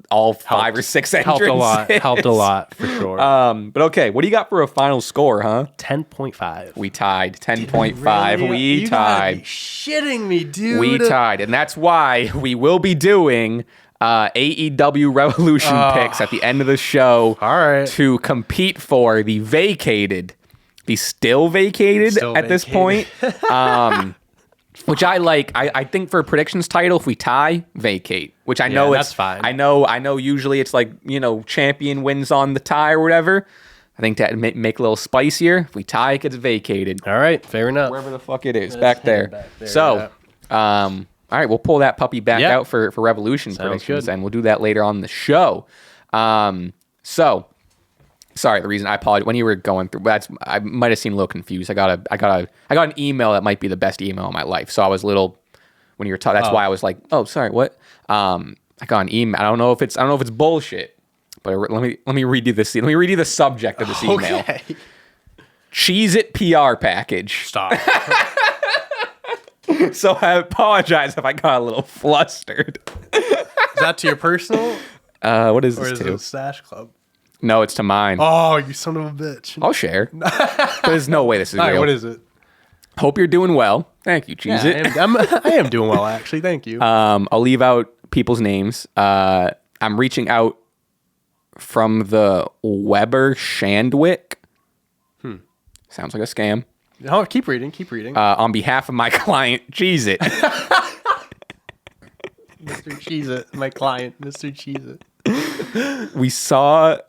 all 5 or 6 entrances. Helped a lot for sure. But okay, what do you got for a final score, huh? 10.5. We tied. 10.5. Really? We tied. You shitting me, dude. We tied, and that's why we will be doing AEW Revolution picks at the end of the show. All right. To compete for the still vacated at this point. Which I like. I think for a predictions title, if we tie, vacate. Which I know that's fine. I know. Usually it's like champion wins on the tie or whatever. I think that make a little spicier. If we tie, it gets vacated. All right, fair enough. Wherever the fuck it is, back there. So, all right, we'll pull that puppy back out for Revolution predictions, and we'll do that later on the show. So. Sorry, the reason I apologize when you were going through I might have seemed a little confused. I got an email that might be the best email of my life. So I was a little when you were talking. That's why I was like, oh, sorry, what? I got an email. I don't know if it's bullshit, but let me read you this. Let me read you the subject of this email. Okay. Cheez-It PR package. Stop. So I apologize if I got a little flustered. Is that to your personal? What is or this is to? it Stache Club? No, it's to mine. Oh, you son of a bitch. I'll share. There's no way this is real. All right, what is it? Hope you're doing well. Thank you, Cheez-It. I am doing well, actually. Thank you. I'll leave out people's names. I'm reaching out from the Weber Shandwick. Sounds like a scam. Oh, keep reading. On behalf of my client, Cheez-It. Mr. Cheez-It, my client, Mr. Cheez-It. We saw...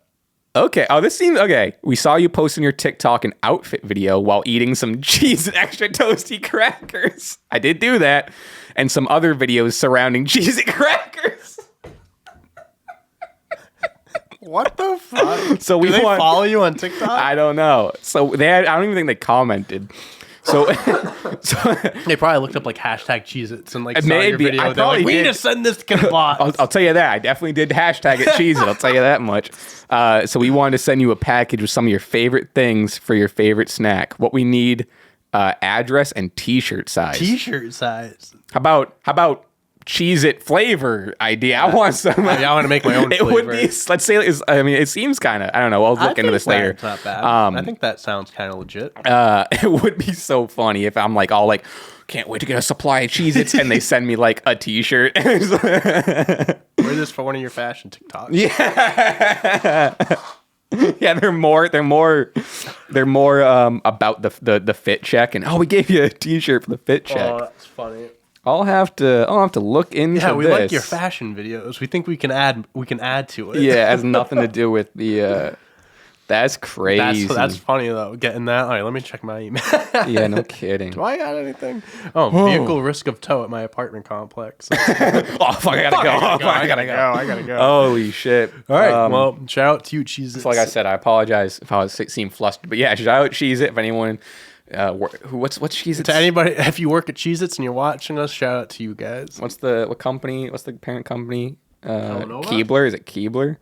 Okay. Oh, this seems... Okay. We saw you posting your TikTok and outfit video while eating some cheese and extra toasty crackers. I did do that. And some other videos surrounding cheese and crackers. What the fuck? So Do they follow you on TikTok? I don't know. So I don't even think they commented. So they probably looked up like hashtag Cheez-Its and like saw maybe your video. They're like, we need to send this to Kambot. I'll tell you that. I definitely did hashtag it Cheez-It. I'll tell you that much. So we wanted to send you a package with some of your favorite things for your favorite snack. What we need, address and t-shirt size. T-shirt size. How about Cheez-It flavor idea? I want some. I want to make my own flavor. It would be, let's say, it seems kind of, I don't know. I'll look into this later. It's not bad. I think that sounds kind of legit. It would be so funny if I'm like, all like, can't wait to get a supply of Cheez-Its, and they send me like a t-shirt. Wear this for one of your fashion TikToks. Yeah. Yeah, they're more about the fit check, and we gave you a t-shirt for the fit check. Oh, that's funny. I'll have to look into this. Yeah, we like your fashion videos. We think we can add to it. Yeah, it has nothing to do with the that's crazy. That's funny though. Getting that. All right, let me check my email. Yeah, no kidding. Do I got anything? Oh, vehicle risk of tow at my apartment complex. Oh fuck, I gotta go. Holy shit. All right. Well, shout out to you, Cheez-Its. So like I said, I apologize if I seemed flustered, but yeah, shout out Cheez-It if anyone. What's Cheez-Its? To anybody, if you work at Cheez-Its and you're watching us, shout out to you guys. What's the parent company? Keebler? Is it Keebler?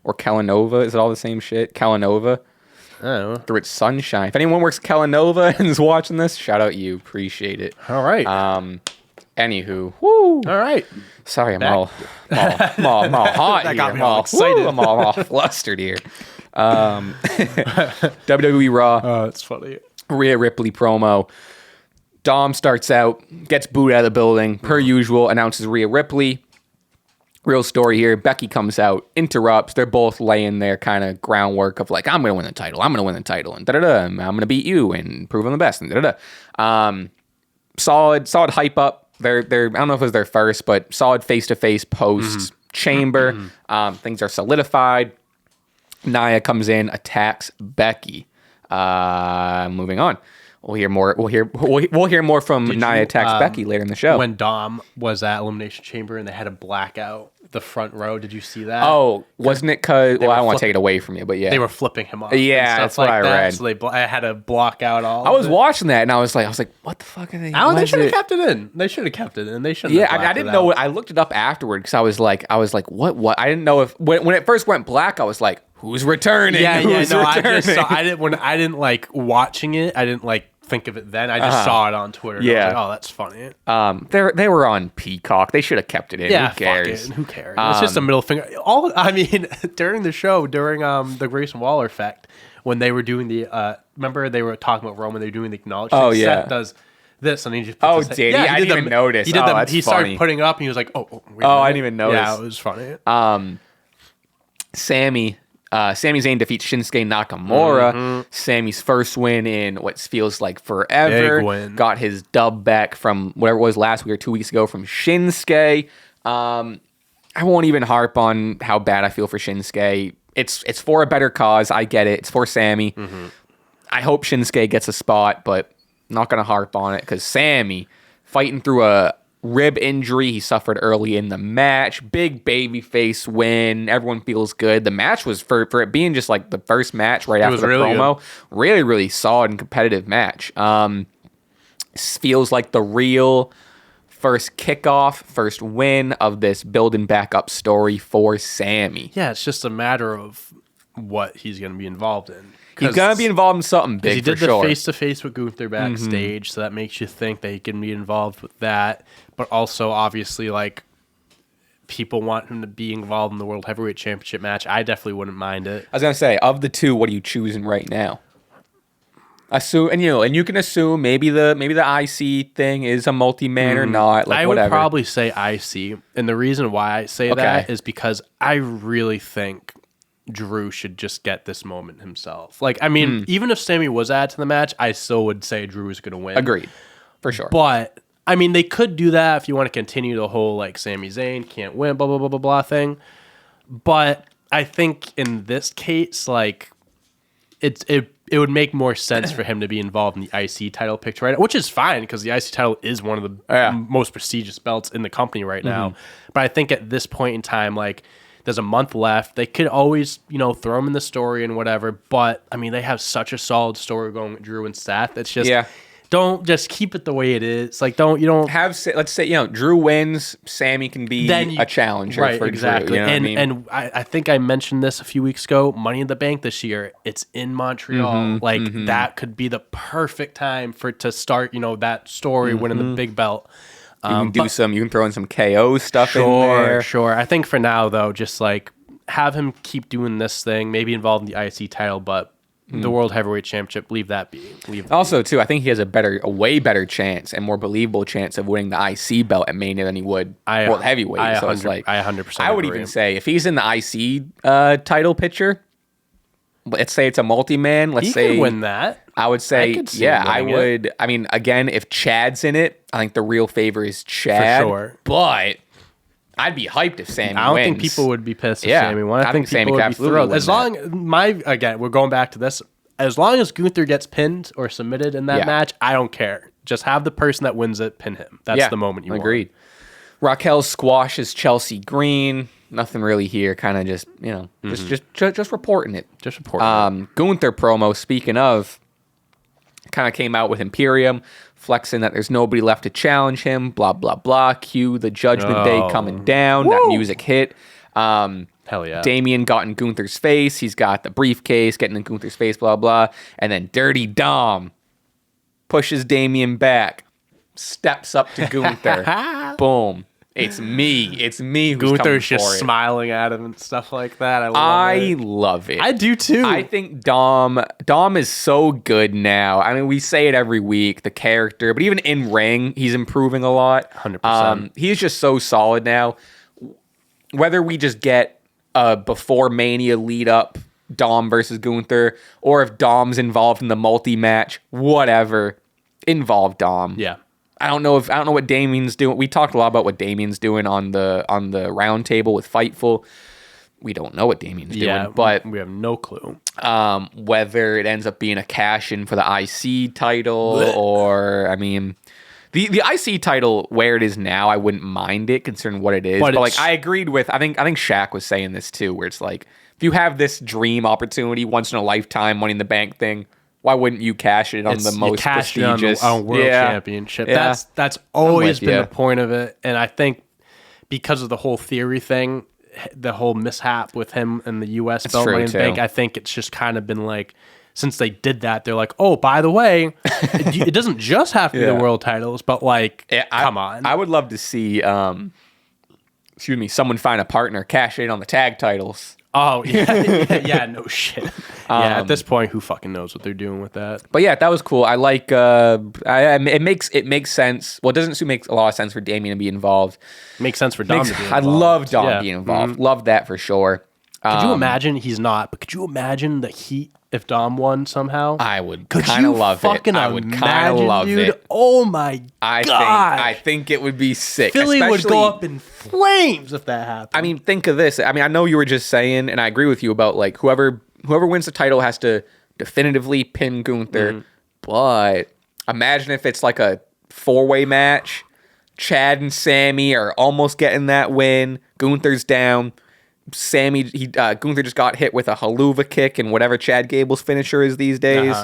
Or Kellanova? Is it all the same shit? Kellanova? I don't know. Through its sunshine. If anyone works at Kellanova and is watching this, shout out you. Appreciate it. All right. Anywho. Woo. All right. Sorry, I'm all hot that here. Got me all excited. I'm all flustered here. WWE Raw. Oh, it's funny. Rhea Ripley promo. Dom starts out, gets booed out of the building, per usual, announces Rhea Ripley. Real story here. Becky comes out, interrupts. They're both laying their kind of groundwork of like, I'm going to win the title. I'm going to win the title. And da-da-da. I'm going to beat you and prove I'm the best. And da-da-da. Solid hype up. They're I don't know if it was their first, but solid face-to-face post-chamber. Things are solidified. Nia comes in, attacks Becky. Moving on. We'll hear more. We'll hear more from Nia Jax Becky later in the show. When Dom was at Elimination Chamber and they had a blackout the front row, did you see that? Oh, wasn't it? Because I don't want to take it away from you, but yeah, they were flipping him off. Yeah, that's what I read. So I had to block out all. I was watching that and I was like, what the fuck are they? They should have kept it in. They should have kept it in. They should. Yeah, I didn't know. I looked it up afterward because I was like, what? I didn't know if when it first went black, I was like, who's returning? Yeah, who's returning? I didn't like watching it. I didn't like think of it then. I just saw it on Twitter. And I was like, oh, that's funny. They were on Peacock. They should have kept it in. Yeah, who cares? Fuck it. Who cares? It's just a middle finger. During the show, during the Grayson Waller effect, when they were doing the remember they were talking about Roman, they were doing the acknowledgement. Oh yeah. Seth does this and he just puts did he? I didn't even notice. He started putting it up and he was like, I didn't even notice. Yeah, it was funny. Sami Zayn defeats Shinsuke Nakamura. Sami's first win in what feels like forever. Big win. Got his dub back from whatever it was last week or 2 weeks ago from Shinsuke. I won't even harp on how bad I feel for Shinsuke. It's for a better cause. I get it. It's for Sami. I hope Shinsuke gets a spot, but I'm not going to harp on it because Sami fighting through a rib injury he suffered early in the match. Big babyface win. Everyone feels good. The match was, for it being just like the first match right after the promo, really, really solid and competitive match. Feels like the real first kickoff, first win of this building back up story for Sami. Yeah, it's just a matter of what he's going to be involved in. He's going to be involved in something big, he did for the sure. face-to-face with Gunther backstage, so that makes you think that he can be involved with that. But also, obviously, like, people want him to be involved in the World Heavyweight Championship match. I definitely wouldn't mind it. I was going to say, of the two, what are you choosing right now? And you can assume maybe the IC thing is a multi-man or not. Like, I whatever. would probably say IC, and the reason why I say that is because I really think Drew should just get this moment himself. Like, I mean, even if Sami was added to the match, I still would say Drew is going to win. Agreed, for sure. But I mean, they could do that if you want to continue the whole like Sami Zayn can't win, blah blah blah blah blah thing. But I think in this case, like, it would make more sense for him to be involved in the IC title picture right now, which is fine because the IC title is one of the most prestigious belts in the company right now. But I think at this point in time, like, there's a month left. They could always, throw him in the story and whatever. But, I mean, they have such a solid story going with Drew and Seth. It's just, don't just keep it the way it is. Like, you don't have, let's say, Drew wins, Sami can be a challenger for exactly. Drew. And I think I mentioned this a few weeks ago. Money in the Bank this year, it's in Montreal. That could be the perfect time to start, that story winning the big belt. You can throw in some KO stuff in there. Sure. I think for now, though, just like have him keep doing this thing, maybe involved in the IC title, but the World Heavyweight Championship, leave that be. Too, I think he has a way better chance and more believable chance of winning the IC belt at Mania than he would World Heavyweight. I 100% I would even say if he's in the IC title picture, let's say it's a multi-man. He could win that. I would say, I would. I mean, again, if Chad's in it, I think the real favor is Chad. For sure. But I'd be hyped if Sami wins. I don't think people would be pissed if Sami won. I think Sami people would be thrilled. As long we're going back to this. As long as Gunther gets pinned or submitted in that match, I don't care. Just have the person that wins it pin him. That's the moment you want. Agreed. Raquel squashes Chelsea Green. Nothing really here. Kind of just, just reporting it. Just reporting it. Gunther promo, speaking of, kind of came out with Imperium, flexing that there's nobody left to challenge him, blah, blah, blah. Cue the Judgment Day coming down. Woo! That music hit. Hell yeah. Damien got in Gunther's face. He's got the briefcase, getting in Gunther's face, blah, blah. And then Dirty Dom pushes Damien back, steps up to Gunther. Boom. It's me. It's me who's Gunther's coming just for smiling at him and stuff like that. I love it. I do too. I think Dom is so good now. I mean, we say it every week, the character, but even in ring, he's improving a lot. 100%. He's just so solid now. Whether we just get a before Mania lead up Dom versus Gunther, or if Dom's involved in the multi-match, whatever, involve Dom. Yeah. I don't know what Damien's doing. We talked a lot about what Damien's doing on the round table with Fightful. we don't know what Damien's doing, but we have no clue. Whether it ends up being a cash in for the IC title or, I mean, the IC title where it is now, I wouldn't mind it considering what it is. But like I agreed with, I think Shaq was saying this too, where it's like, if you have this dream opportunity, once in a lifetime, Money in the Bank thing, why wouldn't you cash it on the most prestigious on World Championship? Yeah. That's always been the point of it, and I think because of the whole theory thing, the whole mishap with him and the U.S. belt Money in the Bank, I think it's just kind of been like, since they did that, they're like, oh, by the way, it doesn't just have to be the world titles, but like, come on. I would love to see, someone find a partner, cash in on the tag titles. Oh, yeah, no shit. Yeah, at this point, who fucking knows what they're doing with that? But yeah, that was cool. I like, it makes sense. Well, it doesn't make a lot of sense for Damien to be involved. Makes sense for Dom to be involved. I love Dom being involved. Love that for sure. Could you imagine, he's not, but could you imagine the heat if Dom won somehow? I would kind of love it. I would kind of love it. Oh my God. I think it would be sick. Philly would go up in flames if that happened. I mean, think of this. I mean, I know you were just saying, and I agree with you about like whoever wins the title has to definitively pin Gunther. But imagine if it's like a 4-way match. Chad and Sami are almost getting that win. Gunther's down. Gunther just got hit with a haluva kick and whatever Chad Gable's finisher is these days.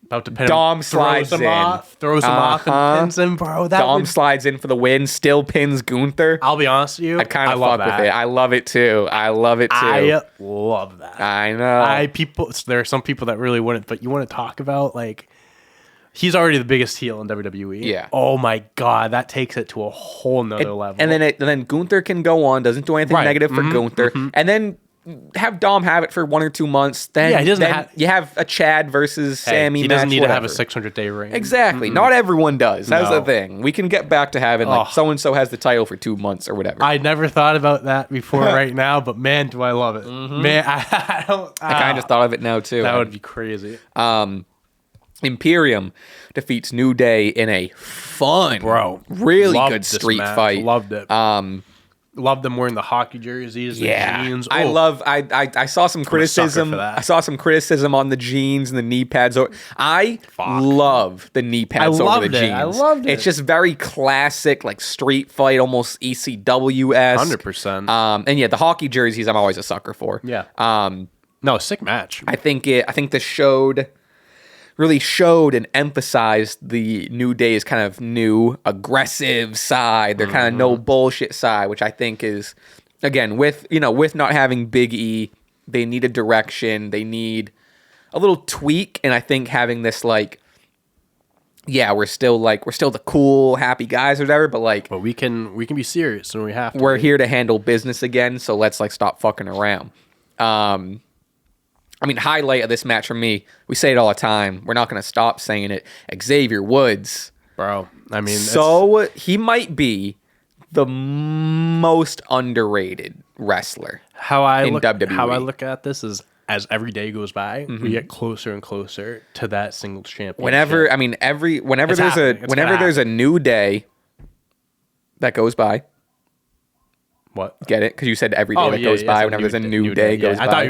About to pin Dom him, slides in. Throws him off and pins him, bro. Dom slides in for the win, still pins Gunther. I'll be honest with you. I kind of fuck with it. I love it too. I love that. I know. There are some people that really wouldn't, but you want to talk about like, he's already the biggest heel in WWE. Yeah. Oh my God, that takes it to a whole nother level. And then Gunther can go on, doesn't do anything negative for Gunther, and then have Dom have it for 1 or 2 months. Then, you have a Chad versus Sami. He doesn't need to have a 600-day reign. Exactly. Not everyone does. That's the thing. We can get back to having like so and so has the title for 2 months or whatever. I never thought about that before right now, but man, do I love it. Man, I kind of thought of it now too. That would be crazy. Imperium defeats New Day in a fun, really good street fight. Loved it. Loved them wearing the hockey jerseys, the jeans. I saw some criticism. I saw some criticism on the jeans and the knee pads. I love the knee pads over the jeans. I loved it. It's just very classic, like street fight, almost ECW-esque. 100%. And yeah, the hockey jerseys I'm always a sucker for. Yeah. No, sick match. I think this really showed and emphasized the New Day's kind of new aggressive side, their kind of no bullshit side, which I think is, again, with not having Big E, they need a direction, they need a little tweak, and I think having this like, we're still the cool, happy guys or whatever, but we can be serious when we have to. We're here to handle business again, so let's like stop fucking around. I mean, highlight of this match for me, we say it all the time. We're not going to stop saying it. Xavier Woods. Bro, I mean... he might be the most underrated wrestler in WWE. How I look at this is, as every day goes by, we get closer and closer to that singles championship. Whenever there's a New Day that goes by... What? Get it? Because you said every day that goes by, whenever there's a new day goes by. I thought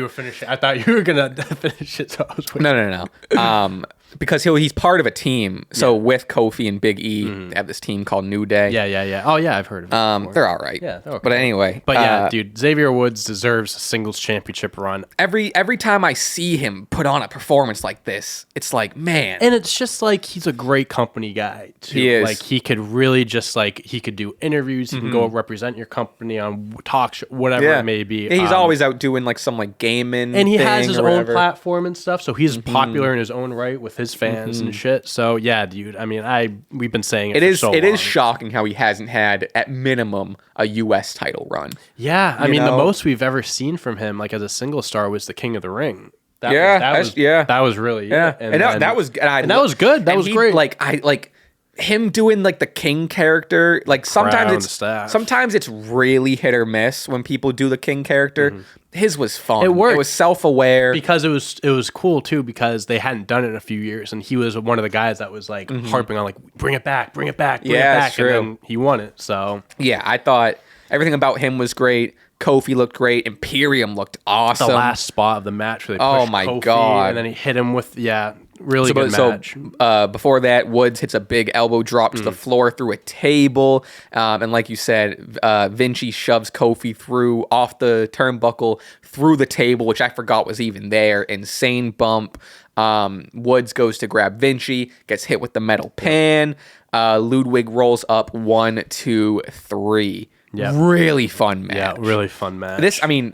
you were going to finish it, so I was waiting. No. Because he's part of a team. So with Kofi and Big E, they have this team called New Day. Yeah. Oh, yeah, I've heard of it before. They're all right. Yeah, they're okay. But anyway. But yeah, dude, Xavier Woods deserves a singles championship run. Every time I see him put on a performance like this, it's like, man. And it's just like he's a great company guy, too. He is. Like, he could really just, like, he could do interviews. He can go represent your company on talk show, whatever it may be. Yeah, he's always out doing, like, some, like, gaming and he has his own platform and stuff, so he's popular in his own right with his fans and shit. So yeah, dude. I mean, we've been saying it for so long. It is shocking how he hasn't had at minimum a U.S. title run. Yeah, I mean, the most we've ever seen from him, like as a single star, was the King of the Ring. That was really that was good. That was great. Like him doing like the King character. Like sometimes it's really hit or miss when people do the King character. His was fun. It worked. It was self-aware because it was cool too because they hadn't done it in a few years, and he was one of the guys that was like harping on like bring it back, it's true. and then he won it. So yeah, I thought everything about him was great. Kofi looked great. Imperium looked awesome. The last spot of the match where they pushed Kofi, God. and then he hit him with really good match. Before that, Woods hits a big elbow drop to the floor through a table. And like you said, Vinci shoves Kofi through off the turnbuckle through the table, which I forgot was even there. Insane bump. Woods goes to grab Vinci, gets hit with the metal pan. Ludwig rolls up 1, 2, 3. Yep. Really fun match. Yeah, really fun match. This, I mean,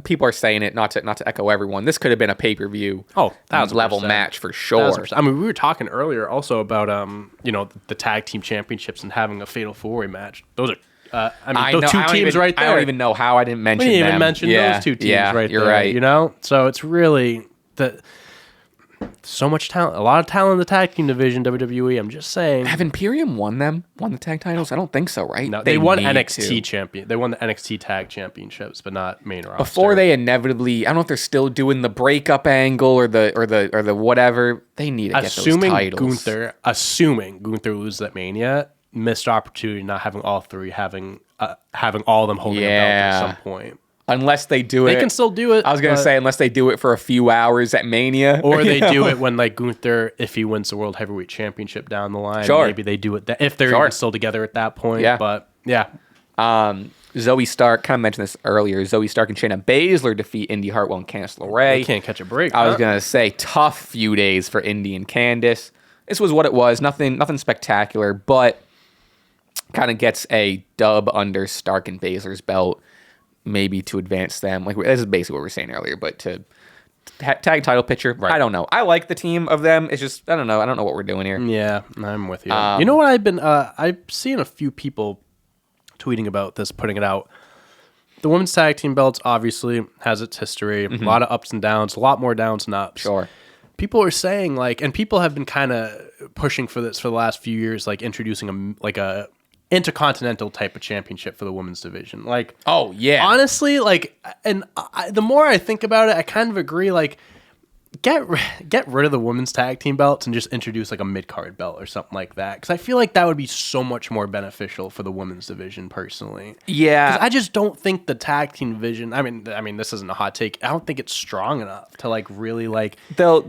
people are saying it not to echo everyone. This could have been a pay-per-view level match for sure. I mean, we were talking earlier also about the tag team championships and having a fatal four-way match. Those are those two teams right there. I don't even know how I didn't mention them. We didn't even mention those two teams right there. You're right. You know? So it's really so much talent, a lot of talent in the tag team division, WWE. I'm just saying. Have Imperium won the tag titles? I don't think so, right? No, they won NXT champion. They won the NXT tag championships, but not main roster. Before they inevitably, I don't know if they're still doing the breakup angle or the whatever. They need to get those titles. Assuming Gunther loses at Mania, missed opportunity not having all three, having all of them holding a belt at some point. Unless they do it. They can still do it. I was going to say, unless they do it for a few hours at Mania. Or they do it when, like, Gunther, if he wins the World Heavyweight Championship down the line. Sure. Maybe they do it if they're even still together at that point. Yeah. But, yeah. Zoe Stark, kind of mentioned this earlier. Zoe Stark and Shayna Baszler defeat Indi Hartwell and Candice LeRae. They can't catch a break. I was going to say, tough few days for Indi and Candice. This was what it was. Nothing spectacular, but kind of gets a dub under Stark and Baszler's belt. Maybe to advance them. Like, this is basically what we were saying earlier, but to tag title picture, right. I don't know. I like the team of them. It's just, I don't know. I don't know what we're doing here. Yeah, I'm with you. You know what I've seen a few people tweeting about this, putting it out. The women's tag team belts obviously has its history, a lot of ups and downs, a lot more downs than ups. Sure. People are saying, like, and people have been kind of pushing for this for the last few years, like introducing a intercontinental type of championship for the women's division. Like, oh yeah, honestly, like, and the more I think about it, I kind of agree. Like, get rid of the women's tag team belts and just introduce like a mid-card belt or something like that, because I feel like that would be so much more beneficial for the women's division personally. Yeah, because I just don't think the tag team division, I mean this isn't a hot take, I don't think it's strong enough to like really like they'll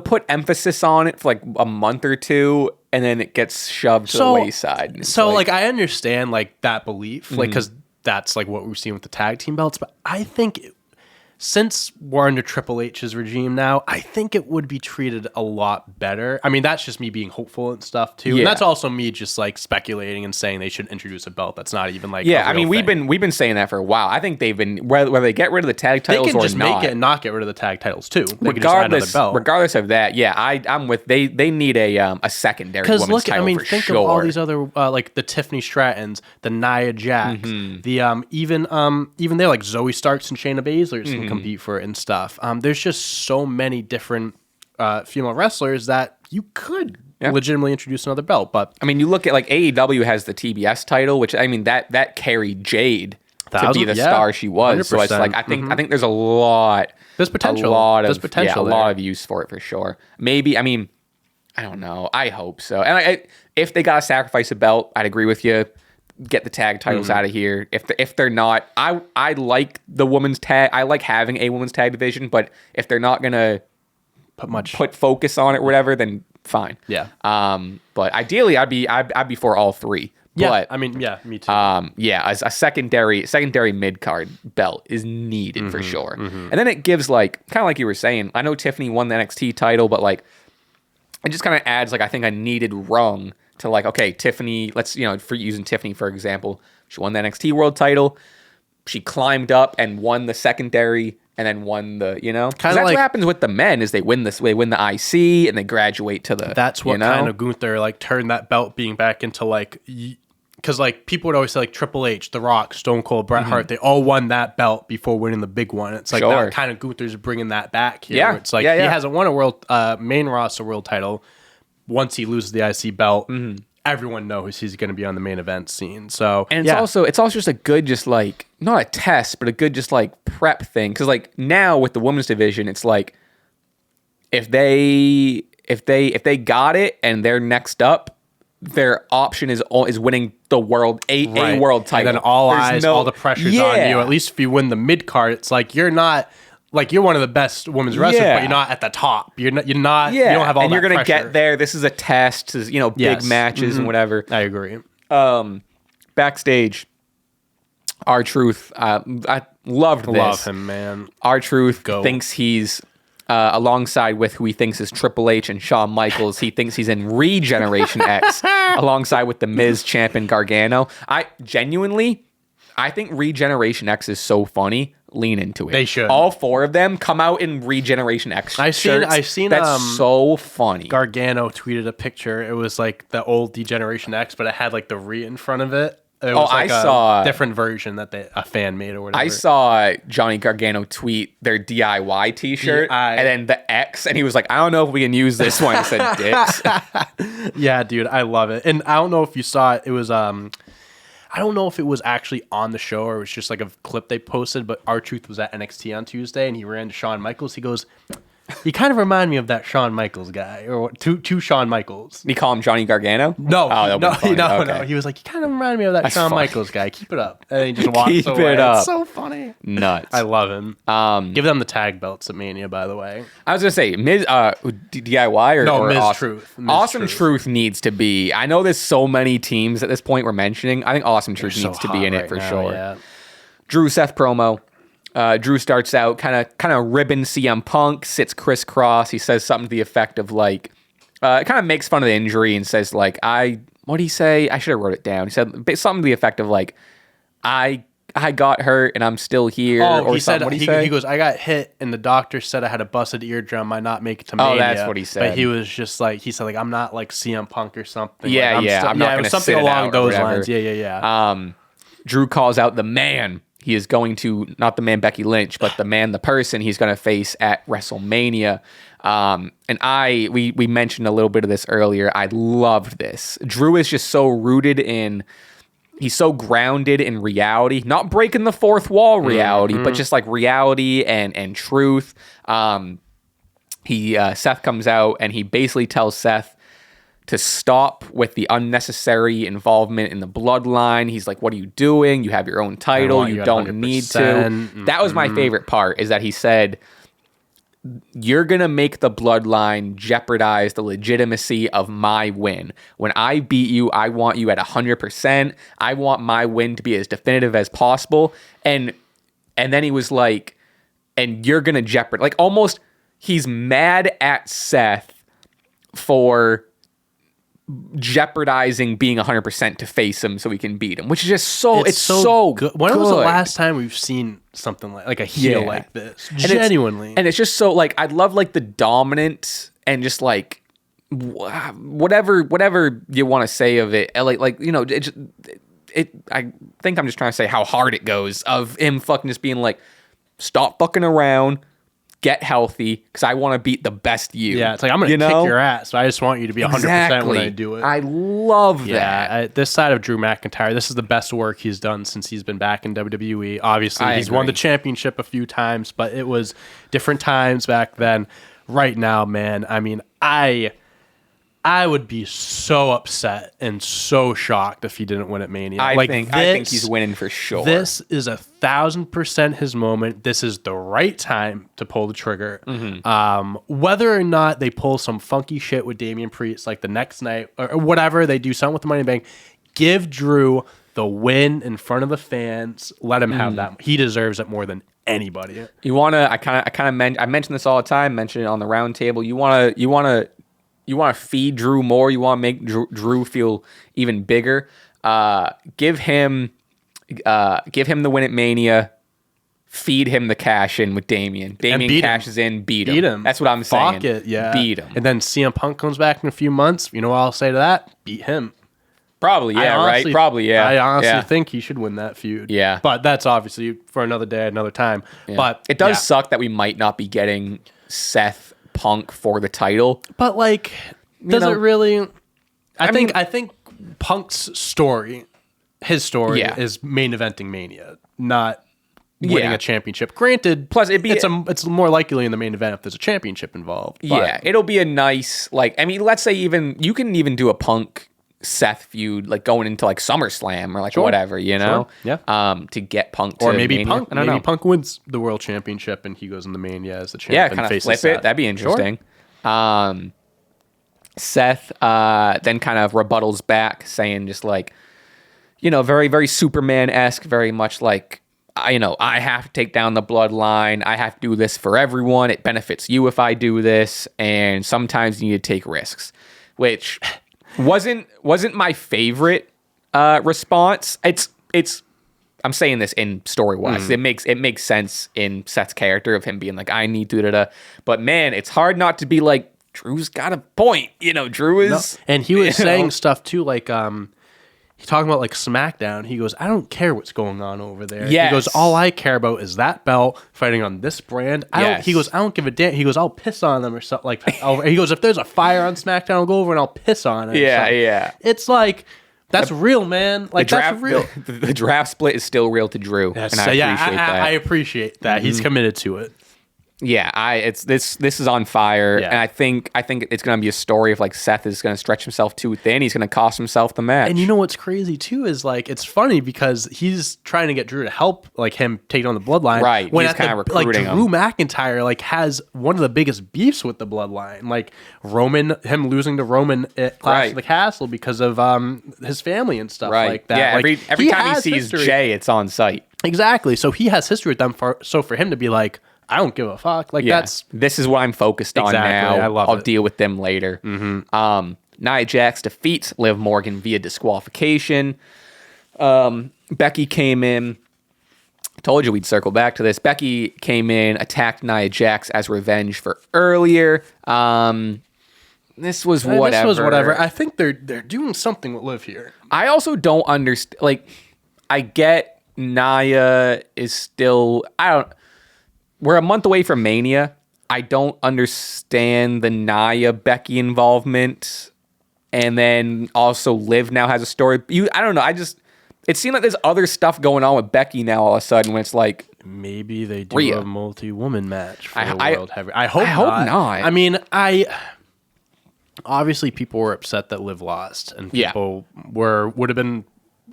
put emphasis on it for like a month or two, and then it gets shoved to the wayside. So like I understand like that belief, like, because that's like what we've seen with the tag team belts, but I think since we're under Triple H's regime now, I think it would be treated a lot better. I mean, that's just me being hopeful and stuff too. Yeah. And that's also me just like speculating and saying they should introduce a belt that's not even like I mean, we've been saying that for a while. I think they've been whether they get rid of the tag titles or not. They can just make it and not get rid of the tag titles too. Regardless of that, I'm with they need a secondary women's title for think sure. Of all these other like the Tiffany Strattons, the Nia Jax, the even they're like Zoe Starks and Shayna Baszler can compete for it and stuff. There's just so many different female wrestlers that you could legitimately introduce another belt. But I mean, you look at like AEW has the TBS title, which I mean that carried Jade to be the star she was. 100%. So it's like I think there's a lot. There's potential. There's potential. A lot of use for it for sure. Maybe, I mean, I don't know. I hope so. And if they gotta sacrifice a belt, I'd agree with you. Get the tag titles out of here. If they're not, I like the women's tag. I like having a women's tag division, but if they're not gonna put focus on it or whatever, then fine. Yeah. But ideally, I'd be for all three. Yeah. But, I mean, yeah, me too. As a secondary mid card belt is needed for sure. And then it gives like kind of like you were saying. I know Tiffany won the NXT title, but like it just kind of adds like I think a needed rung. To like, okay, Tiffany, for using Tiffany, for example, she won the NXT world title. She climbed up and won the secondary and then won the, that's like, what happens with the men is they win the IC and they graduate to the, that's what kind of Gunther like turned that belt being back into like, because like people would always say like Triple H, The Rock, Stone Cold, Bret Hart, they all won that belt before winning the big one. It's like that kind of Gunther's bringing that back here. Yeah. Where it's like he hasn't won a world main roster world title. Once he loses the IC belt, everyone knows he's going to be on the main event scene. So, and it's also just a good, just like not a test, but a good, just like prep thing. Because like now with the women's division, it's like if they got it and they're next up, their option is winning the world a world title. And then all the pressure's on you. At least if you win the mid card, it's like you're not like you're one of the best women's wrestlers, but you're not at the top. You're not. You don't have all. And you're gonna get there. This is a test. Is big matches and whatever. I agree. Backstage, R-Truth. I loved this. Love him, man. R-Truth thinks he's. Alongside with who he thinks is Triple H and Shawn Michaels. He thinks he's in Regeneration X alongside with the Miz champion Gargano. I think Regeneration X is so funny. Lean into it. They should. All 4 of them come out in Regeneration X shirts. I seen that's so funny. Gargano tweeted a picture. It was like the old Degeneration X, but it had like the Re in front of it. It was I saw a different version that a fan made or whatever. I saw Johnny Gargano tweet their DIY t-shirt and then the X, and he was like, I don't know if we can use this one. It said dicks. Yeah, dude, I love it. And I don't know if you saw it. It was I don't know if it was actually on the show or it was just like a clip they posted, but R-Truth was at NXT on Tuesday and he ran to Shawn Michaels. He goes, you kind of remind me of that Shawn Michaels guy, or two Shawn Michaels. Did you call him Johnny Gargano? No. He was like, you kind of remind me of that Shawn Michaels guy. Keep it up. And he just walks away. It's so funny. Nuts. I love him. Give them the tag belts at Mania, by the way. I was gonna say, Miz, DIY or Miz Awesome Truth. Awesome Truth needs to be. I know there's so many teams at this point we're mentioning. I think Awesome Truth needs to be in it for sure. Yeah. Drew Seth promo. Drew starts out kind of ribbing CM Punk, sits crisscross. He says something to the effect of like, kind of makes fun of the injury and says like, what did he say? I should have wrote it down. He said something to the effect of like, I got hurt and I'm still here. Or he said, what did he say? He goes, I got hit and the doctor said I had a busted eardrum. Might not make it to Mania. Oh, that's what he said. But he was just like, he said like, I'm not like CM Punk or something. Yeah, like, I'm not going to something along those lines. Yeah. Drew calls out the man. He is going to, not the man Becky Lynch, but the man, the person he's going to face at WrestleMania. And we mentioned a little bit of this earlier. I loved this. Drew is just so he's so grounded in reality, not breaking the fourth wall reality, but just like reality and truth. Seth comes out and he basically tells Seth to stop with the unnecessary involvement in the bloodline. He's like, what are you doing? You have your own title. You don't need to. That was my favorite part, is that he said, you're going to make the bloodline jeopardize the legitimacy of my win. When I beat you, I want you at 100%. I want my win to be as definitive as possible. And then he was like, and you're going to jeopardize. Like almost he's mad at Seth for jeopardizing being 100% to face him so he can beat him, which is just so so good. When was the last time we've seen something like a heel like this? Genuinely. And it's just so like, I'd love like the dominant and just like whatever you want to say of it. Like I think I'm just trying to say how hard it goes of him fucking just being like, stop fucking around. Get healthy, because I want to beat the best you. Yeah, it's like, I'm going to kick your ass, so I just want you to be 100% when I do it. I love that. This side of Drew McIntyre, this is the best work he's done since he's been back in WWE. Obviously, he's won the championship a few times, but it was different times back then. Right now, man, I mean, I would be so upset and so shocked if he didn't win at Mania. I think he's winning for sure. This is 1,000% his moment. This is the right time to pull the trigger. Whether or not they pull some funky shit with Damian Priest like the next night or whatever, they do something with the Money in the Bank, give Drew the win in front of the fans. Let him have that. He deserves it more than anybody. You want to? I mention this all the time. Mention it on the round table. You want to feed Drew more. You want to make Drew feel even bigger. Give him the win at Mania. Feed him the cash in with Damian. Damian cashes in. Beat him. That's what I'm saying. Fuck it, yeah. Beat him. And then CM Punk comes back in a few months. You know what I'll say to that? Beat him. Probably, yeah, right? Probably, yeah. I honestly think he should win that feud. Yeah. But that's obviously for another day, another time. Yeah. But it does suck that we might not be getting Seth Punk for the title. But like, does it really? I think Punk's story, his story, is main eventing Mania, not winning a championship. Granted, plus it's more likely in the main event if there's a championship involved. Yeah, it'll be a nice, like, I mean, let's say even you can even do a Punk Seth feud, like going into like SummerSlam or like whatever, you know? Sure. Yeah. To get Punk to or maybe Mania. Punk. I don't know. Maybe Punk wins the world championship and he goes in the Mania as the champ. Yeah, and kind of faces flip Seth. it. That'd be interesting. Seth then kind of rebuttals back, saying just like, you know, very, very Superman-esque, very much like, I have to take down the bloodline. I have to do this for everyone. It benefits you if I do this. And sometimes you need to take risks, which wasn't my favorite response. It's I'm saying this in story-wise. It makes sense in Seth's character of him being like, I need to da-da-da. But man, it's hard not to be like, Drew's got a point. You know, Drew is... No. And he was saying stuff too, like, he's talking about like SmackDown. He goes, I don't care what's going on over there. Yes. He goes, all I care about is that belt fighting on this brand. He goes, I don't give a damn. He goes, I'll piss on them or something. Like, he goes, if there's a fire on SmackDown, I'll go over and I'll piss on it. Yeah. It's like... That's real, man. Like, that's real. The draft split is still real to Drew, and I appreciate that. I appreciate that. He's committed to it. Yeah, this is on fire, and I think it's gonna be a story of like Seth is gonna stretch himself too thin. He's gonna cost himself the match. And you know what's crazy too is like it's funny because he's trying to get Drew to help like him take on the bloodline. Right, when he's kind of recruiting Drew him. McIntyre like has one of the biggest beefs with the bloodline. Like him losing to Roman at Clash of the Castle because of his family and stuff like that. Yeah, like, every time he sees Jay, it's on site. Exactly. So he has history with them. So for him to be like, I don't give a fuck. Like this is what I'm focused on now. I'll deal with them later. Nia Jax defeats Liv Morgan via disqualification. Becky came in. Told you we'd circle back to this. Becky came in, attacked Nia Jax as revenge for earlier. This was whatever. I think they're doing something with Liv here. I also don't understand. Like, I get Nia is still. We're a month away from Mania. I don't understand the Nia Becky involvement, and then also Liv now has a story. I don't know. It seemed like there's other stuff going on with Becky now. All of a sudden, when it's like maybe they do Rhea. a multi-woman match for the World Heavyweight. I hope not. I mean, obviously people were upset that Liv lost, and people would have been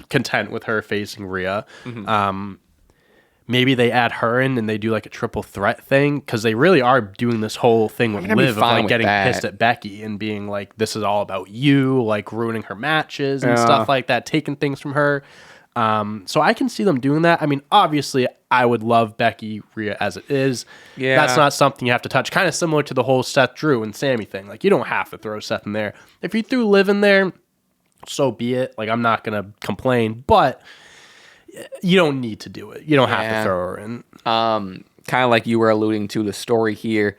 content with her facing Rhea. Maybe they add her in and they do like a triple threat thing because they really are doing this whole thing with Liv of like getting pissed at Becky and being like, this is all about you, like ruining her matches and stuff like that, taking things from her. So I can see them doing that. I mean, obviously, I would love Becky Rhea as it is. Yeah. That's not something you have to touch. Kind of similar to the whole Seth Drew and Sami thing. Like, you don't have to throw Seth in there. If you threw Liv in there, so be it. Like, I'm not going to complain, but you don't need to do it. You don't have to throw her in. Kind of like you were alluding to the story here.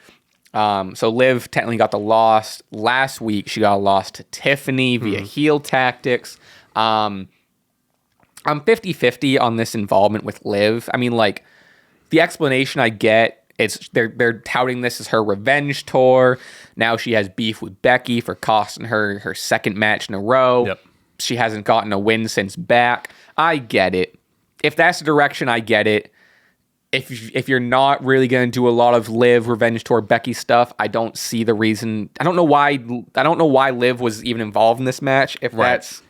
So Liv technically got the loss. Last week, she got a loss to Tiffany via heel tactics. I'm 50-50 on this involvement with Liv. I mean, like, the explanation I get, it's they're touting this as her revenge tour. Now she has beef with Becky for costing her second match in a row. Yep. She hasn't gotten a win since back. I get it. If that's the direction, I get it. If you're not really going to do a lot of Liv revenge tour Becky stuff, I don't see the reason. I don't know why Liv was even involved in this match. If that's,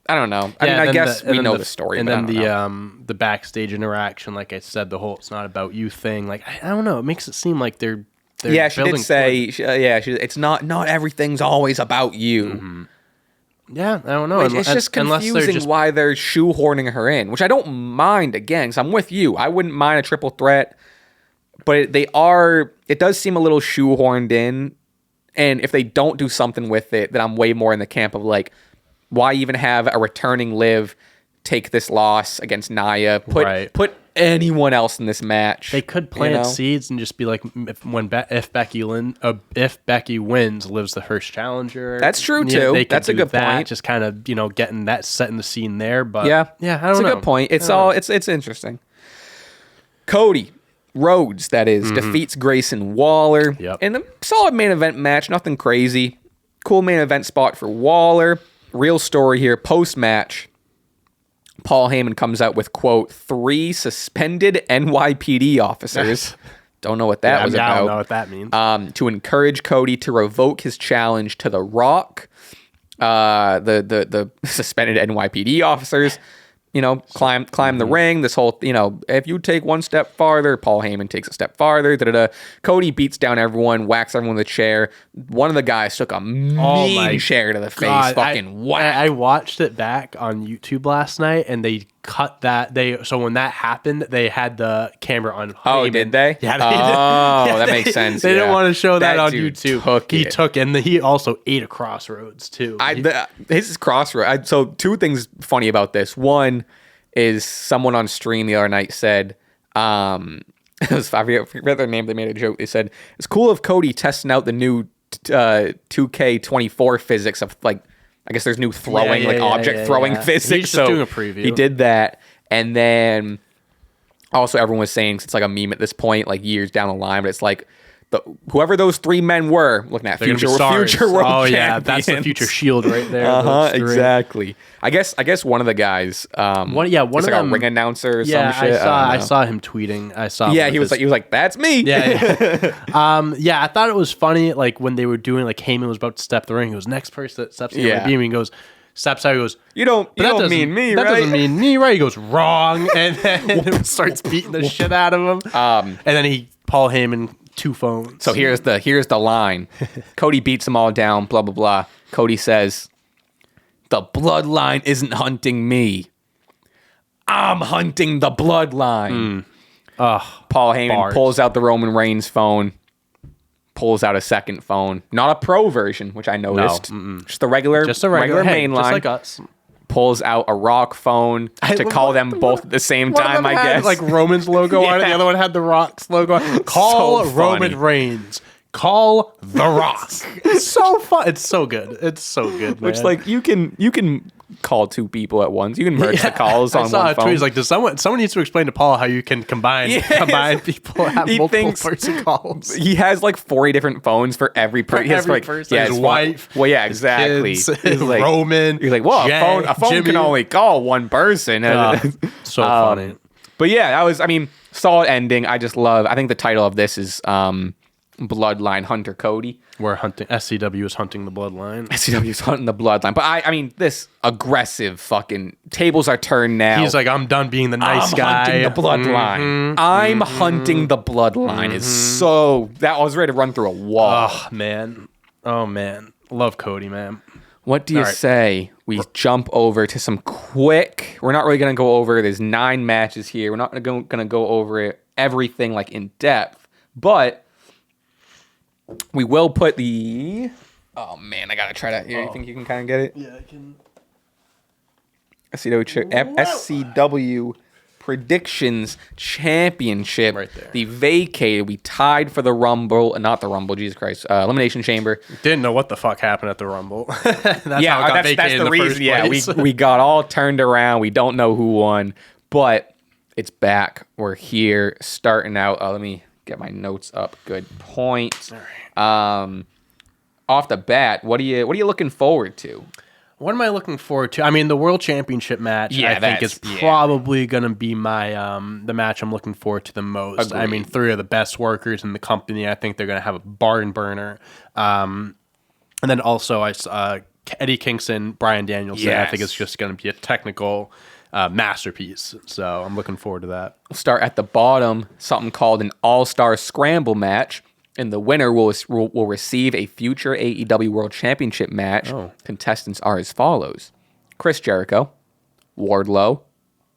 I don't know. I mean, I guess we know the story. And then the backstage interaction, like I said, the whole "it's not about you" thing. Like I don't know. It makes it seem like they're yeah. She did say it's not everything's always about you. Yeah, I don't know. It's just confusing why they're shoehorning her in, which I don't mind, again, because I'm with you. I wouldn't mind a triple threat, but it does seem a little shoehorned in, and if they don't do something with it, then I'm way more in the camp of, like, why even have a returning Liv take this loss against Nia? Put anyone else in this match. They could plant seeds and just be like, if Becky wins, Liv's the first challenger. That's true too. That's a good point. Just kind of getting that setting the scene there. But yeah, I don't know. That's a good point. It's interesting. Cody Rhodes, that is, defeats Grayson Waller in a solid main event match. Nothing crazy. Cool main event spot for Waller. Real story here. Post match, Paul Heyman comes out with, quote, 3 suspended NYPD officers. Don't know what that was about. I don't know what that means. To encourage Cody to revoke his challenge to The Rock. the suspended NYPD officers, climb the ring. This whole, if you take one step farther, Paul Heyman takes a step farther. Cody beats down everyone, whacks everyone with a chair. One of the guys took a mean chair to the face. I watched it back on YouTube last night, and they cut that. So when that happened, they had the camera on Heyman. Oh, did they? Yeah, they did. That makes sense. They didn't want to show that on YouTube. He took, and he also ate a Crossroads too. His Crossroads. So two things funny about this. One is someone on stream the other night said, I forget their name. They made a joke. They said it's cool if Cody testing out the new 2K24 physics of like. I guess there's new throwing, object throwing physics. He's just doing a preview. He did that. And then also everyone was saying, it's like a meme at this point, like years down the line, but it's like whoever those three men were, looking at future world champions. That's the future Shield right there. Exactly. I guess one of the guys, one of them, a ring announcer or some shit. I saw him tweeting. I saw. Yeah, he was like, that's me. Yeah. I thought it was funny, like when they were doing, like Heyman was about to step the ring. He goes, next person that steps the ring, he goes. Steps out, he goes, you don't mean me, right? That doesn't mean me, right? He goes, wrong, and then starts beating the shit out of him. And then Paul Heyman, 2 phones. So here's the line. Cody beats them all down, blah, blah, blah. Cody says, the bloodline isn't hunting me. I'm hunting the bloodline. Paul Heyman pulls out the Roman Reigns phone. Pulls out a second phone, not a pro version, which I noticed, just a regular main line. Just like us. Pulls out a Rock phone to call them both at the same time. I guess like Roman's logo on it. The other one had the Rock's logo. Call Roman Reigns. Call the Rock. It's so fun. It's so good. It's so good. Man. Which like you can call 2 people at once. You can merge the calls on one phone. I saw a tweet. He's like, someone needs to explain to Paul how you can combine people have multiple person calls. He has like 40 different phones for every person. His wife. Well, yeah, exactly. His like, Roman. You're like, well, a phone Jimmy. can only call one person. So funny. But yeah, that was, solid ending. I think the title of this is Bloodline Hunter Cody. We're hunting. SCW is hunting the bloodline. SCW is hunting the bloodline. But this aggressive fucking tables are turned now. He's like, I'm done being the nice guy. I'm hunting the bloodline. I'm hunting the bloodline. Is so that I was ready to run through a wall. Oh man. Love Cody, man. What do you say? We jump over to some quick. We're not really gonna go over. There's 9 matches here. We're not gonna go over everything like in depth, but. We will put the... Oh, man, I got to try that here. You think you can kind of get it? Yeah, I can. SCW Predictions Championship. Right there. The vacated. We tied for the Rumble. Not the Rumble, Jesus Christ. Elimination Chamber. Didn't know what the fuck happened at the Rumble. That's the reason. Yeah, we got all turned around. We don't know who won. But it's back. We're here. Starting out. Let me... get my notes up. Good point. All right. Off the bat, what are you looking forward to? What am I looking forward to? The World Championship match. I think is probably going to be my the match I'm looking forward to the most. Agreed. 3 of the best workers in the company. I think they're going to have a barn burner. And then also Eddie Kingston, Bryan Danielson. Yes. I think it's just going to be a technical. Masterpiece. So I'm looking forward to that. We'll start at the bottom, something called an All-Star Scramble match, and the winner will receive a future AEW World Championship match. Contestants are as follows: Chris Jericho, Wardlow,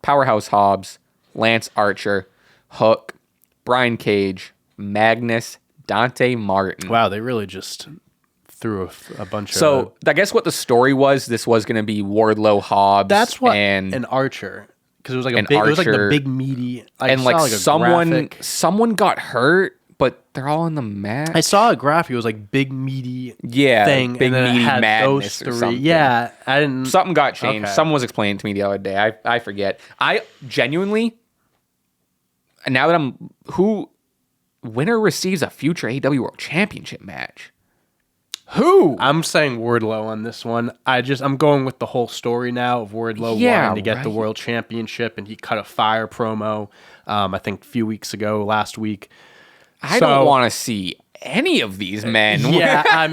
Powerhouse Hobbs, Lance Archer, Hook, Brian Cage, Magnus, Dante Martin. Wow, they really just... through a bunch of... So, I guess what the story was, this was going to be Wardlow, Hobbs, that's what, and Archer. Because it was like it was like the big meaty... someone got hurt, but they're all in the match. I saw a graphic. It was like big meaty thing. Big and meaty had madness those 3. Or something. Yeah, I didn't... Something got changed. Okay. Someone was explaining to me the other day. I forget. I genuinely... Now that winner receives a future AEW World Championship match. Who? I'm saying Wardlow on this one. I'm going with the whole story now of Wardlow wanting to get the World Championship, and he cut a fire promo, I think a few weeks ago, last week. I don't want to see any of these men. Yeah, I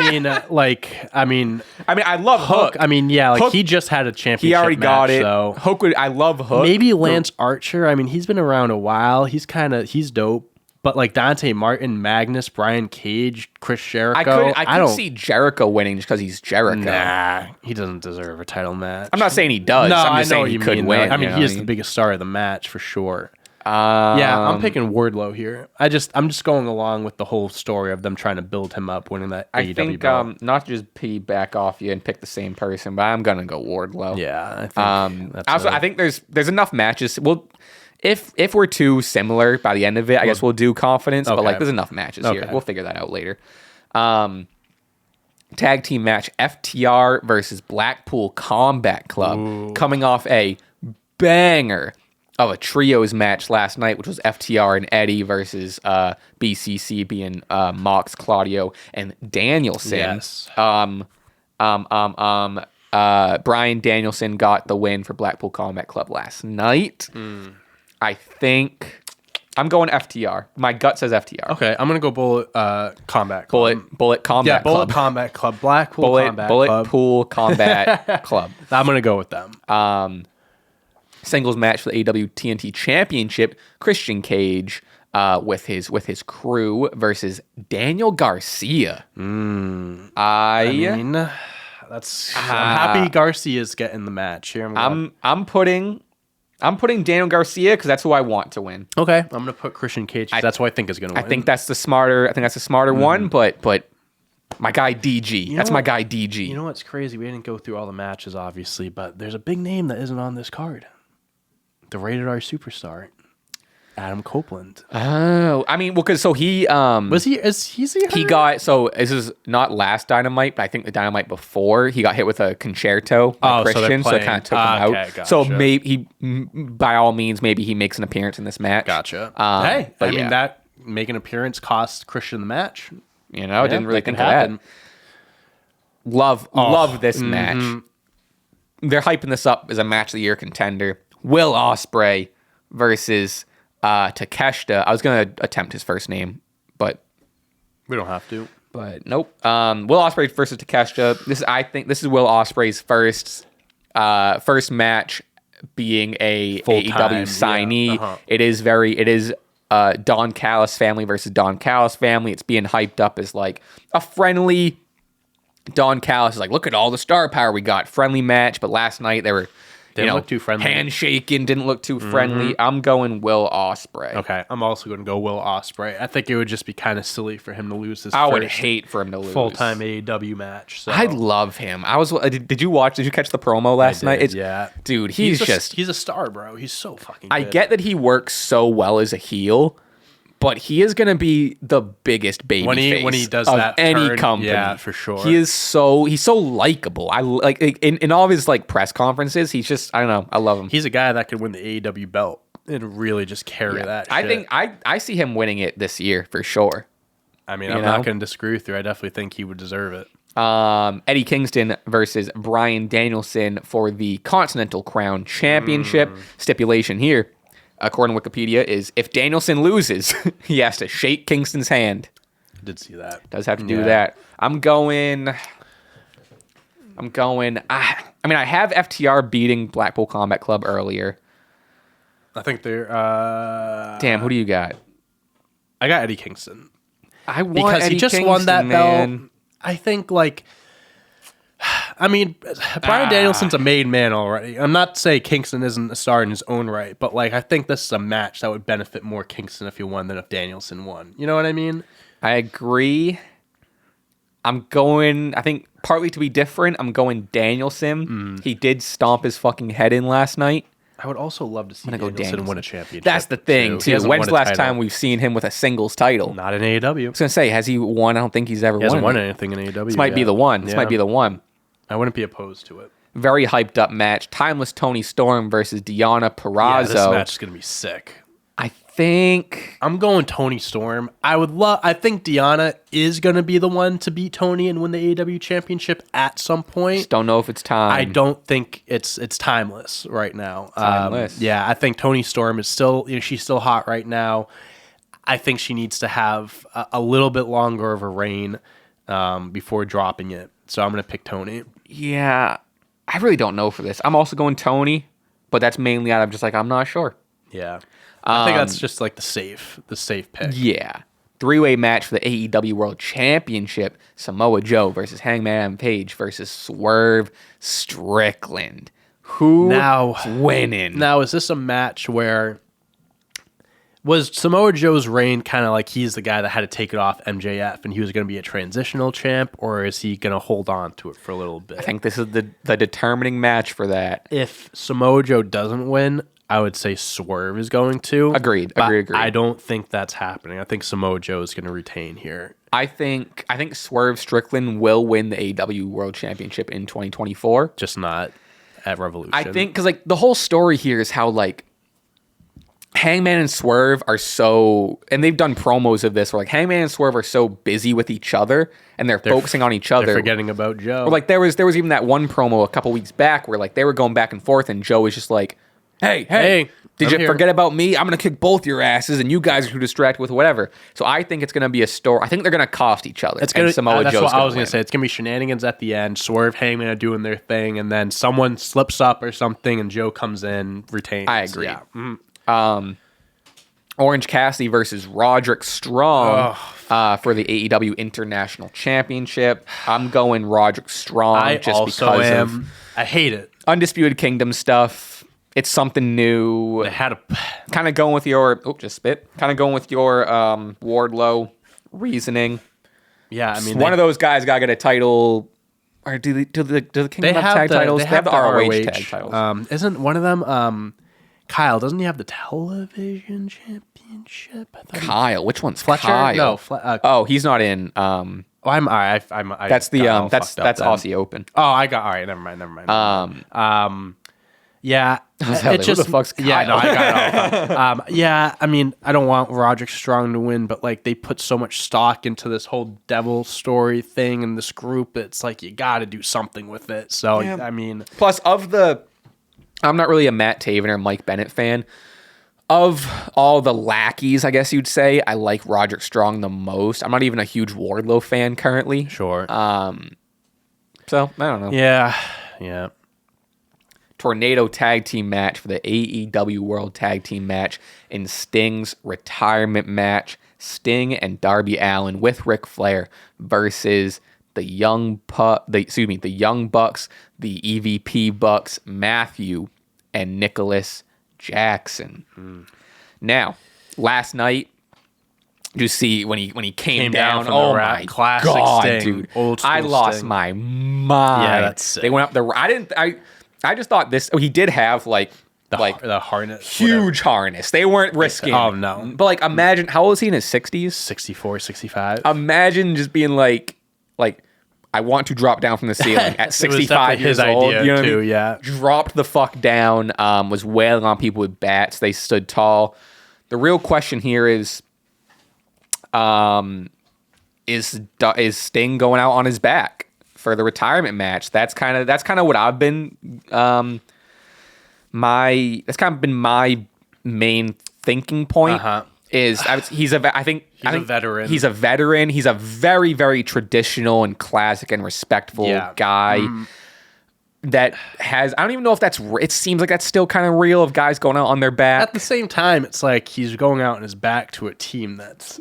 love Hook. I mean, yeah, like Hook, he just had a championship. He already got it. So. Hook I love Hook. Maybe Lance Archer. I mean, he's been around a while. He's dope. But like Dante Martin, Magnus, Brian Cage, Chris Jericho. I could see Jericho winning just because he's Jericho. Nah, he doesn't deserve a title match. I'm not saying he does. No, I'm just I know saying he could could win. win. I mean, he is the biggest star of the match for sure. Yeah, I'm picking Wardlow here. I'm just going along with the whole story of them trying to build him up, winning that AEW think, belt. not to just piggyback off you and pick the same person, but I'm gonna go Wardlow. Yeah, I think I think there's enough matches. Well, if we're too similar by the end of it, I guess we'll do confidence. But like, there's enough matches here. We'll figure that out later. Tag team match: FTR versus Blackpool Combat Club, coming off a banger of a trios match last night, which was FTR and Eddie versus BCC being Mox, Claudio, and Danielson. Yes. Brian Danielson got the win for Blackpool Combat Club last night. I think I'm going FTR. My gut says FTR. Okay, I'm gonna go Bullet Combat Club. Bullet Combat Club. Bullet Combat Club. Blackpool Combat Club. Pool Combat Club. I'm gonna go with them. Singles match for the AEW TNT Championship. Christian Cage with his crew versus Daniel Garcia. I'm happy Garcia's getting the match here. I'm putting Daniel Garcia because that's who I want to win. Okay, I'm gonna put Christian Cage. That's who I think is gonna win. I think that's the smarter one. But my guy DG. That's my guy DG. You know what's crazy? We didn't go through all the matches, obviously, but there's a big name that isn't on this card. The Rated R superstar, Adam Copeland. Oh, I mean, well, because so he he got, so this is not last Dynamite, but I think the Dynamite before he got hit with a concerto by Christian, so it kind of took him out. Gotcha. So maybe by all means, maybe he makes an appearance in this match. Gotcha. But mean that make an appearance cost Christian the match. You know, didn't really think of that. Love this match. They're hyping this up as a match of the year contender. Will Ospreay versus Takeshita. I was going to attempt his first name, but we don't have to. But nope. Will Ospreay versus Takeshita. I think this is Will Ospreay's first match being a AEW signee. Yeah. It is Don Callis family versus Don Callis family. It's being hyped up as like a friendly. Don Callis is like, look at all the star power we got. Friendly match, but last night they were. Didn't look too friendly. Handshaking, didn't look too friendly. I'm going Will Ospreay. Okay, I'm also going to go Will Ospreay. I think it would just be kind of silly for him to lose his I would hate for him to lose. Full-time AEW match. So. I love him. Did you catch the promo last night? Yeah. Dude, he's a star, bro. He's so fucking good. I get that he works so well as a heel, but he is going to be the biggest baby face when he does of that any turn, company. Yeah, for sure. He's so likable. I like in all of his like press conferences. He's just, I don't know. I love him. He's a guy that could win the AEW belt and really just carry that. I think I see him winning it this year for sure. I mean, I'm not going to disagree with you. I definitely think he would deserve it. Eddie Kingston versus Bryan Danielson for the Continental Crown Championship. Stipulation here, according to Wikipedia, is if Danielson loses, he has to shake Kingston's hand. I did see that. Does have to do that. I'm going. I mean, I have FTR beating Blackpool Combat Club earlier. I think they're. Damn, who do you got? I got Eddie Kingston. I want because Eddie he just Kingston, won that man. belt. I think I mean, Bryan Danielson's a made man already. I'm not saying Kingston isn't a star in his own right, but I think this is a match that would benefit more Kingston if he won than if Danielson won. You know what I mean? I agree. I think partly to be different, I'm going Danielson. He did stomp his fucking head in last night. I would also love to see Danielson win a championship. That's the thing, too. When's the last time we've seen him with a singles title? Not in AEW. I was going to say, has he won? I don't think he's ever won. He hasn't won anything in AEW. This might be the one. This might be the one. I wouldn't be opposed to it. Very hyped up match. Timeless Toni Storm versus Deonna Purrazzo. Yeah, this match is going to be sick. I think I'm going Toni Storm. I think Deonna is going to be the one to beat Toni and win the AEW championship at some point. Just don't know if it's time. I don't think it's timeless right now. Timeless. I think Toni Storm is still, she's still hot right now. I think she needs to have a little bit longer of a reign before dropping it. So I'm going to pick Tony. Yeah, I really don't know for this. I'm also going Tony, but that's mainly out of just like, I'm not sure. Yeah. I think that's just like the safe pick. Yeah. 3-way match for the AEW World Championship. Samoa Joe versus Hangman Page versus Swerve Strickland. Who's winning? Now, is this a match where was Samoa Joe's reign kind of like he's the guy that had to take it off MJF and he was going to be a transitional champ, or is he going to hold on to it for a little bit? I think this is the determining match for that. If Samoa Joe doesn't win, I would say Swerve is going to. Agreed. I don't think that's happening. I think Samoa Joe is going to retain here. I think Swerve Strickland will win the AEW World Championship in 2024. Just not at Revolution. I think because like the whole story here is how like Hangman and Swerve are so, and they've done promos of this where like Hangman and Swerve are so busy with each other and they're focusing on each other. They're forgetting about Joe. Or like there was even that one promo a couple weeks back where like they were going back and forth and Joe was just like, Hey, did you forget about me? I'm going to kick both your asses and you guys are too distracted with whatever. So I think it's going to be a story. I think they're going to cost each other. That's what I was going to say. It's going to be shenanigans at the end. Swerve, Hangman are doing their thing, and then someone slips up or something and Joe comes in, retains. I agree. Yeah. Mm-hmm. Orange Cassidy versus Roderick Strong for the AEW International Championship. I'm going Roderick Strong I hate it. Undisputed Kingdom stuff. It's something new. They had kind of going with your Wardlow reasoning. Yeah, I mean, one of those guys got to get a title. Or do the Kingdom have tag titles? They have the ROH tag titles. Isn't one of them? Kyle, doesn't he have the television championship? Kyle, which one's Fletcher? Kyle? No, he's not in. I'm that's Aussie Open. Oh, I got all right. Never mind. Yeah, it just who the fuck's Kyle? Yeah, no, I got it all. Yeah, I mean, I don't want Roderick Strong to win, but like they put so much stock into this whole devil story thing and this group. It's like you got to do something with it. So yeah. I mean, plus I'm not really a Matt Taven or Mike Bennett fan. Of all the lackeys, I guess you'd say, I like Roderick Strong the most. I'm not even a huge Wardlow fan currently. Sure. So I don't know. Yeah. Tornado tag team match for the AEW World Tag Team match in Sting's retirement match. Sting and Darby Allin with Ric Flair versus the Young Bucks, the EVP Bucks, Matthew and Nicholas Jackson. Now, last night, you see when he came down from oh the my classic God, Sting, dude, old school I lost Sting. my mind. Yeah, that's sick. They went up the. I just thought this. He did have the harness, huge harness. They weren't risking. Oh no! But like, imagine how old is he in his 60s? 64, 65. Imagine just being like I want to drop down from the ceiling at 65 years old. Idea You know too, what I mean? yeah. Dropped the fuck down. Was wailing on people with bats. They stood tall. The real question here is Sting going out on his back for the retirement match? That's kind of what I've been my main thinking point. He's a veteran. He's a veteran. He's a very, very traditional and classic and respectful guy that has, I don't even know if that's, it seems like that's still kind of real of guys going out on their back. At the same time, it's like he's going out on his back to a team that's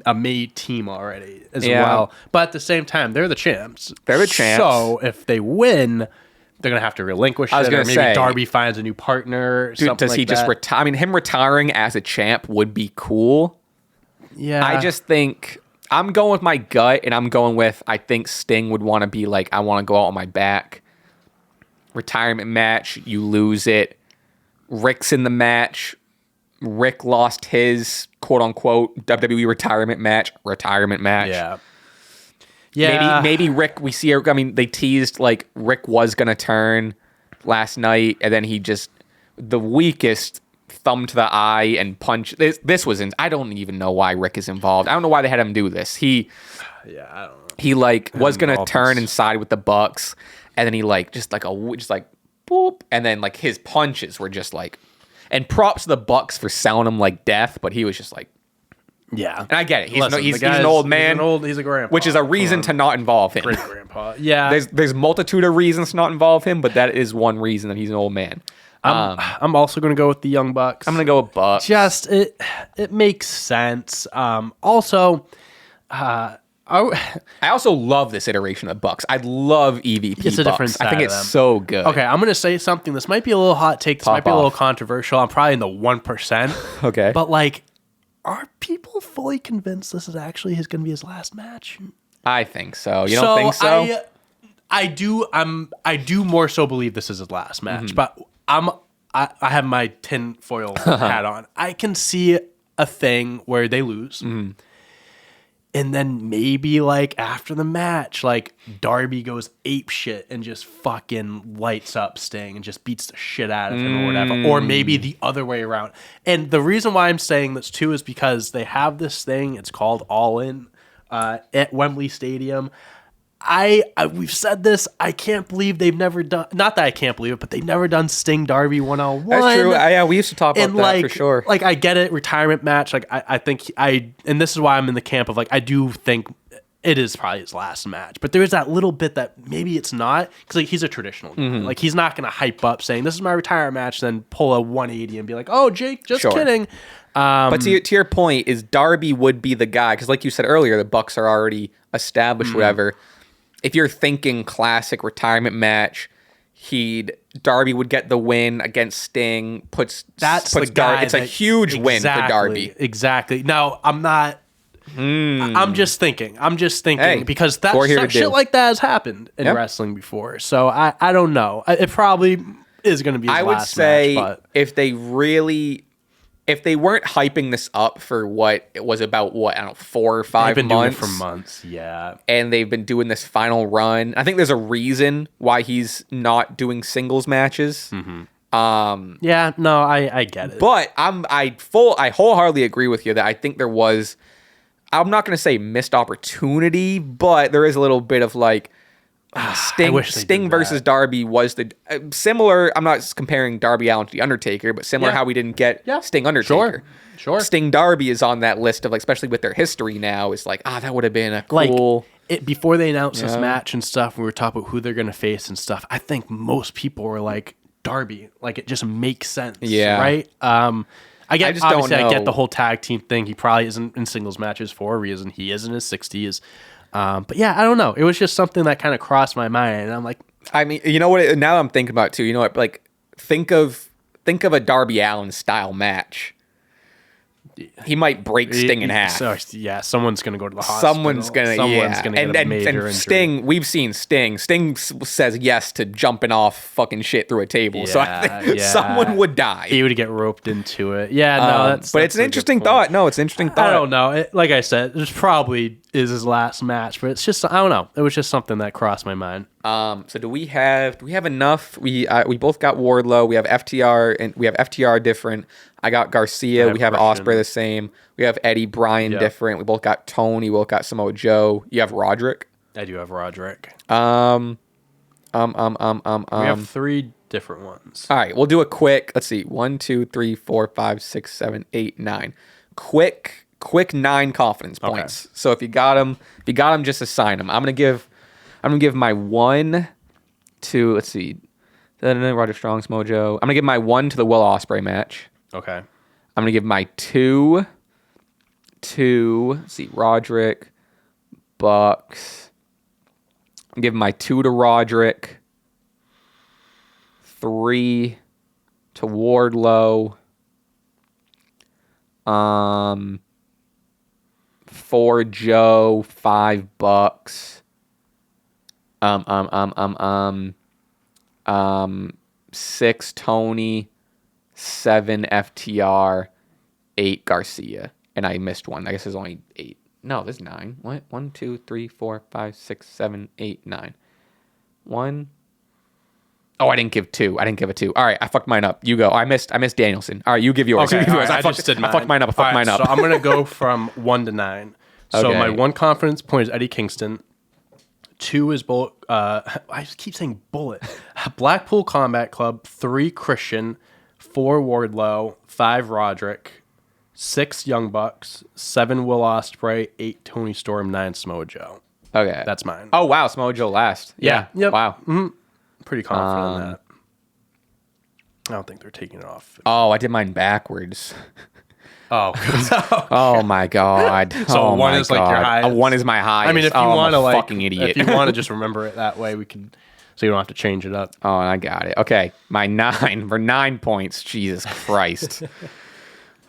a made team already as well. But at the same time, they're the champs. So if they win, they're going to have to relinquish it. Or maybe Darby finds a new partner. Dude, does he just retire? I mean, him retiring as a champ would be cool. Yeah. I just think I'm going with my gut, and I'm going with I think Sting would want to be like, I want to go out on my back. Retirement match, you lose it. Rick's in the match. Rick lost his quote-unquote WWE retirement match. Yeah. Maybe Rick, we see, I mean, they teased like Rick was going to turn last night, and then he just, the weakest thumb to the eye and punch. This was, I don't even know why Rick is involved. I don't know why they had him do this. I don't know. He like was going to turn and side with the Bucks, and then he like, just like boop, and then like his punches were just like, and props to the Bucks for selling him like death, but he was just like, Yeah. And I get it. He's Listen, an old man. He's a grandpa. Which is a reason to not involve him. Great grandpa. Yeah. There's multitude of reasons to not involve him, but that is one reason that he's an old man. I'm also going to go with the Young Bucks. I'm going to go with Bucks. Just, it makes sense. Also, I also love this iteration of Bucks. I love EVP it's a Bucks. different side I think it's so good. Okay, I'm going to say something. This might be a little hot take. This might be a little controversial. I'm probably in the 1%. Okay. But, like, are people fully convinced this is actually going to be his last match? I think so. You don't think so? I do more so believe this is his last match, but I have my tinfoil hat on. I can see a thing where they lose. And then maybe like after the match, like Darby goes ape shit and just fucking lights up Sting and just beats the shit out of him or whatever. Or maybe the other way around. And the reason why I'm saying this too is because they have this thing. It's called All In at Wembley Stadium. We've said this. I can't believe they've never done. Not that I can't believe it, but they've never done Sting Darby 1-on-1. That's true. Yeah, we used to talk about that for sure. Like I get it, retirement match. Like I think and this is why I'm in the camp of like I do think it is probably his last match. But there is that little bit that maybe it's not because like he's a traditional guy. Like he's not gonna hype up saying this is my retirement match, then pull a 180 and be like, oh Jake, just kidding. But to your point, is Darby would be the guy because like you said earlier, the Bucks are already established, whatever. If you're thinking classic retirement match, Darby would get the win against Sting. Puts the guy. It's a huge win for Darby. Exactly. Now I'm not. I'm just thinking. Hey, because shit like that has happened in wrestling before. So I don't know. It probably is going to be. His last match, but if they weren't hyping this up for what it was about, 4 or 5 months. They've been doing it for months, yeah. And they've been doing this final run. I think there's a reason why he's not doing singles matches. Yeah, no, I get it. But I wholeheartly agree with you that I think there was, I'm not going to say missed opportunity, but there is a little bit of like, Sting versus Darby was the similar. I'm not comparing Darby Allin to the Undertaker, but similar how we didn't get Sting Undertaker. Sure. Sting Darby is on that list of like, especially with their history now. Is like, that would have been a cool. Before they announced this match and stuff, we were talking about who they're gonna face and stuff. I think most people were like Darby. Like it just makes sense. Yeah. Right. I get the whole tag team thing. He probably isn't in singles matches for a reason. He is in his 60s. But yeah, I don't know. It was just something that kind of crossed my mind, and I'm like, I mean, you know what? Now I'm thinking about it too. You know what? Like, think of a Darby Allin style match. He might break Sting in half. So, yeah, someone's gonna go to the hospital. Someone's gonna get a major injury. Sting, we've seen Sting. Sting says yes to jumping off fucking shit through a table. So I think someone would die. He would get roped into it. Yeah, no, but it's an interesting thought. No, it's an interesting thought. I don't know. Like I said, this probably is his last match, but it's just I don't know. It was just something that crossed my mind. So do we have enough? We both got Wardlow. We have FTR and we have FTR different. I got Garcia. We have Ospreay the same. We have Eddie Bryan different. We both got Tony. We both got Samoa Joe. You have Roderick. I do have Roderick. We have 3 different ones. All right, we'll do a quick. Let's see. 1, 2, 3, 4, 5, 6, 7, 8, 9. Quick 9 confidence points. Okay. So if you got them, just assign them. I'm gonna give my 1 to, let's see, Roderick Strong's Mojo. I'm gonna give my 1 to the Will Ospreay match. Okay. I'm gonna give my 2 to, let's see, Roderick, Bucks. I'm giving my 2 to Roderick. 3 to Wardlow. 4 Joe, 5 Bucks. 6 Tony, 7 FTR, 8 Garcia. And I missed one. I guess there's only 8. No, there's 9. What? 1, 2, 3, 4, 5, 6, 7, 8, 9. 1. Oh, I didn't give 2. I didn't give a 2. All right, I fucked mine up. You go. I missed Danielson. All right, you give yours. Okay, you give yours. Right, I fucked mine up. So I'm gonna go from 1 to 9. So my 1 confidence point is Eddie Kingston. 2 is Bullet. I just keep saying Bullet. Blackpool Combat Club. 3 Christian. 4 Wardlow. 5 Roderick. 6 Young Bucks, 7 Will Ospreay, 8 Tony Storm, 9 Samoa Joe. Okay. That's mine. Oh, wow. Samoa Joe last. Yeah. Yep. Wow. Mm-hmm. Pretty confident in that. I don't think they're taking it off. Oh, I did mine backwards. Oh, oh my god! So one is like your highest. One is my highest. I mean, if you want to like, fucking idiot. If you want to just remember it that way, we can. So you don't have to change it up. Oh, I got it. Okay, my 9 for 9 points. Jesus Christ!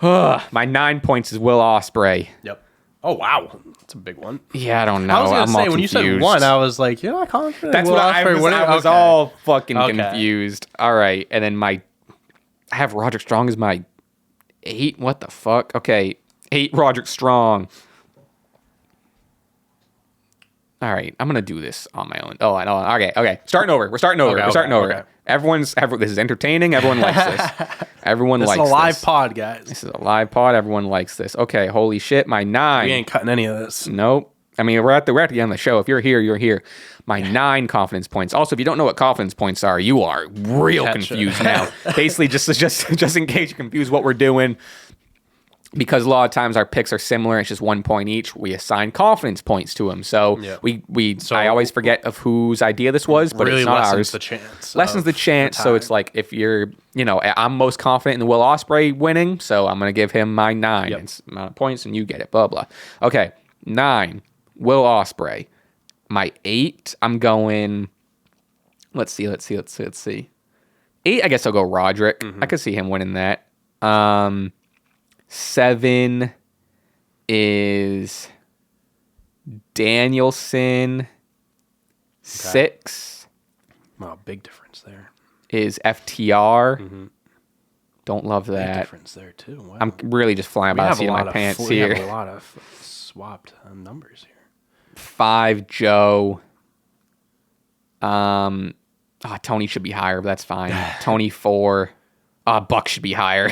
My 9 points is Will Ospreay. Yep. Oh wow, that's a big one. Yeah, I don't know. I was gonna say when confused. you said 1, I was like, you're not confident. That's Will what I Ospreay was. winning? I was all fucking Okay. confused. All right, and then I have Roderick Strong as my 8. What the fuck? Okay. 8 Roderick Strong. All right, I'm gonna do this on my own. Oh, I know. Okay. Starting over. We're starting over. Okay. This is entertaining. Everyone likes this. Everyone likes this. This is a live pod, guys. This is a live pod. Everyone likes this. Okay, holy shit. My 9. We ain't cutting any of this. Nope. I mean, we're at the end of the show. If you're here, you're here. My 9 confidence points. Also, if you don't know what confidence points are, you are real confused now. Basically, just in case you're confused what we're doing. Because a lot of times our picks are similar, it's just 1 point each. We assign confidence points to them. So I always forget of whose idea this was, but really it's not lessens ours. The chance. Lessens the chance. So it's like if you're, I'm most confident in the Will Ospreay winning, so I'm gonna give him my 9 amount of points, and you get it. Blah blah. Okay, 9 Will Ospreay. My 8, I'm going. Let's see. 8, I guess I'll go Roderick. Mm-hmm. I could see him winning that. 7 is Danielson. Okay. 6. Wow, big difference there. Is FTR. Mm-hmm. Don't love that. Big difference there too. Wow. I'm really just flying by the seat of my pants here. We have a lot of swapped numbers here. 5 Joe. Tony should be higher, but that's fine. Tony 4. Buck should be higher.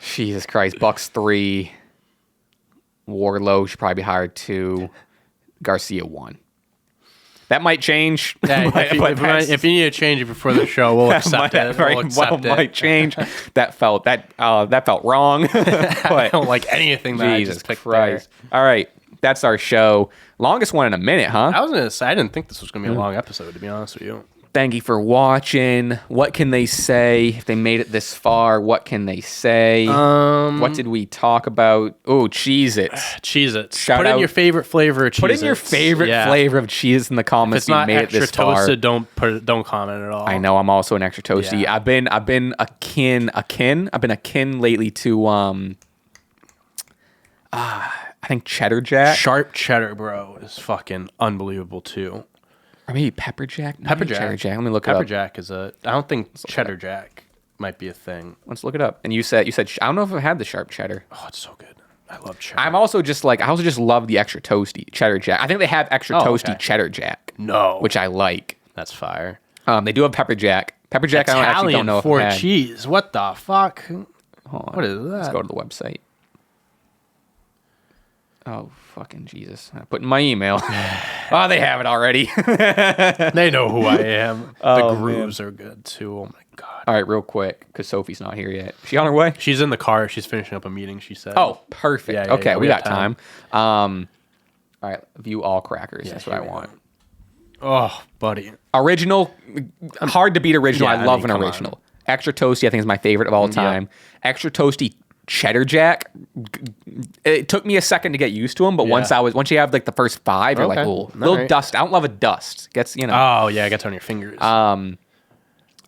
Jesus Christ. Buck's 3. Warlow should probably be higher 2. Garcia 1. That might change. If you need to change it before the show, we'll accept it. Might change. That felt wrong. But I don't like anything that Jesus I just picked Christ. There. All right. That's our show. Longest one in a minute, huh? I was going to say, I didn't think this was going to be a long episode, to be honest with you. Thank you for watching. What can they say? If they made it this far, what can they say? What did we talk about? Oh, Cheez-Its. Cheez-Its. Put in your favorite flavor of Cheez-Its. Put in your favorite flavor of Cheez-Its in the comments. If it's not made extra it this far. toasted, don't comment at all. I know I'm also an extra toasty. Yeah. I've been akin lately to I think Cheddar Jack. Sharp cheddar, bro, is fucking unbelievable too. Or maybe Pepper Jack? No, Pepper Jack. Cheddar Jack. Let me look it up. Pepper Jack is I don't think Cheddar Jack might be a thing. Let's look it up. And you said I don't know if I've had the sharp cheddar. Oh, it's so good. I love cheddar. I also just love the extra toasty Cheddar Jack. I think they have extra toasty Cheddar Jack. No. Which I like. That's fire. They do have Pepper Jack. Pepper Jack I actually don't know if Italian for cheese. What the fuck? Hold on. What is that? Let's go to the website. Oh, fucking Jesus. I put in my email. Oh, they have it already. They know who I am. The grooves are good, too. Oh, my God. All right, real quick, because Sophie's not here yet. Is she on her way? She's in the car. She's finishing up a meeting, she said. Oh, perfect. Yeah, okay, we got time. All right, view all crackers. That's what I want. Oh, buddy. Original, hard to beat original. I love an original. On. Extra toasty, I think, is my favorite of all time. Yeah. Extra toasty Cheddar Jack. It took me a second to get used to them, but once you have like the first 5, you're like, oh, little dust. I don't love a dust. Gets Oh yeah, it gets on your fingers.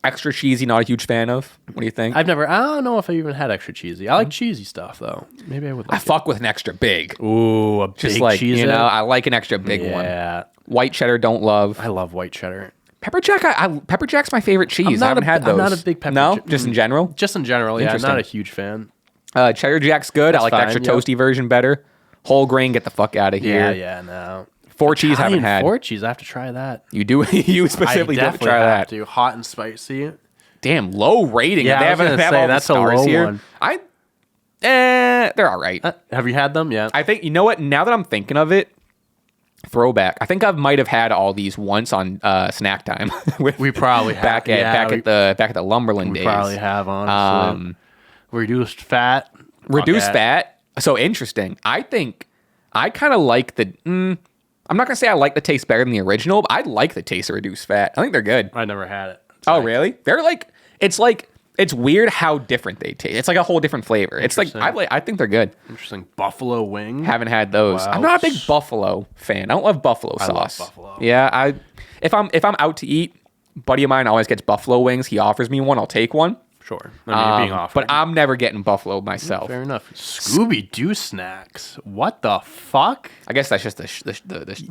Extra cheesy, not a huge fan of. What do you think? I don't know if I even had extra cheesy. I like cheesy stuff though. Maybe I would. I fuck with an extra big. Ooh, a just big like cheese. I like an extra big one. Yeah. White cheddar, don't love. I love white cheddar. Pepper Jack, Pepper Jack's my favorite cheese. I haven't had those. I'm not a big pepper. No, just in general. Just in general, yeah. I'm not a huge fan. Cheddar Jack's good. I like the extra toasty version better. Whole grain, get the fuck out of here. Yeah, no. 4 cheese, haven't had. 4 cheese, I have to try that. You do. You specifically have to try that. To. Hot and spicy. Damn, low rating. Yeah, they have all that's the stars a low here. one. They're all right. Have you had them? Yeah. I think, you know what? Now that I'm thinking of it, throwback. I think I might have had all these once on Snack Time. We probably have. Back at the Lumberland days. We probably have, honestly. We're just fat, Reduced fat. So interesting. I think I kind of like the. I'm not gonna say I like the taste better than the original, but I like the taste of reduced fat. I think they're good. I never had it. Oh, really? They're like it's weird how different they taste. It's like a whole different flavor. It's like I think they're good. Interesting. Buffalo wing. Haven't had those. Wow. I'm not a big buffalo fan. I don't love buffalo sauce. Love buffalo. Yeah, if I'm out to eat, buddy of mine always gets buffalo wings. He offers me one. I'll take one. Sure. I mean, being offered. But I'm never getting buffalo myself. Fair enough. Scooby-Doo snacks. What the fuck? I guess that's just the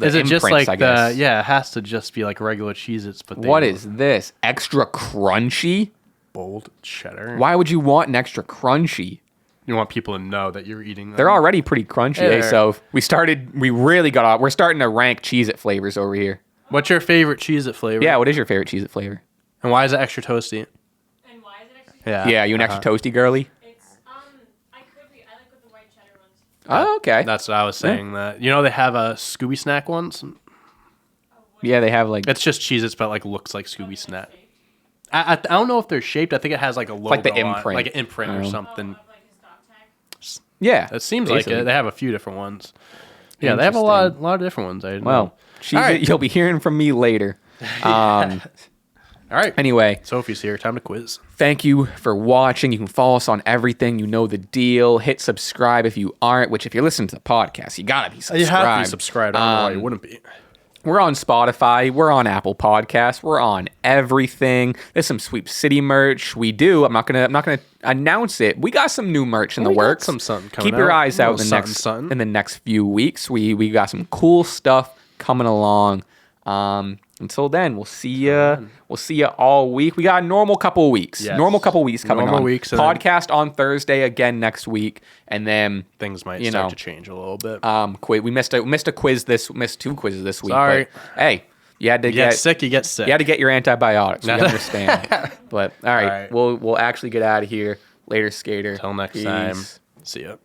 Is it just like I guess. it has to just be like regular Cheez-Its, but what is this? Extra crunchy? Bold cheddar. Why would you want an extra crunchy? You want people to know that you're eating them. They're already pretty crunchy, so we really got off. We're starting to rank Cheez-It flavors over here. What's your favorite Cheez-It flavor? Yeah, what is your favorite Cheez-It flavor? And why is it extra toasty? Yeah, you an extra toasty girly? It's I like with the white cheddar ones. Oh, okay. That's what I was saying. That they have a Scooby snack ones. Yeah, they have like it's just Cheez-Its, but like looks like Scooby snack. I don't know if they're shaped. I think it has like a logo, like the imprint, like an imprint or something. Yeah, it seems basically. Like it. They have a few different ones. Yeah, they have a lot of different ones. I didn't know. Right. You'll be hearing from me later. All right. Anyway, Sophie's here. Time to quiz. Thank you for watching. You can follow us on everything. You know the deal. Hit subscribe if you aren't, which if you're listening to the podcast, you got to be subscribed. You have to be subscribed. I don't know why you wouldn't be. We're on Spotify. We're on Apple Podcasts. We're on everything. There's some Sweep City merch. We do. I'm not gonna announce it. We got some new merch in the works. Something coming Keep your eyes out in the next few weeks. We got some cool stuff coming along. Until then, we'll see you. We'll see you all week. We got a normal couple of weeks. Yes. Normal couple of weeks coming on. Podcast on Thursday again next week, and then things might start to change a little bit. We missed a quiz missed 2 quizzes this week. Sorry. But, hey, you had to get sick. You get sick. You had to get your antibiotics. We understand. But all right, we'll actually get out of here later, skater. Till next time. See ya.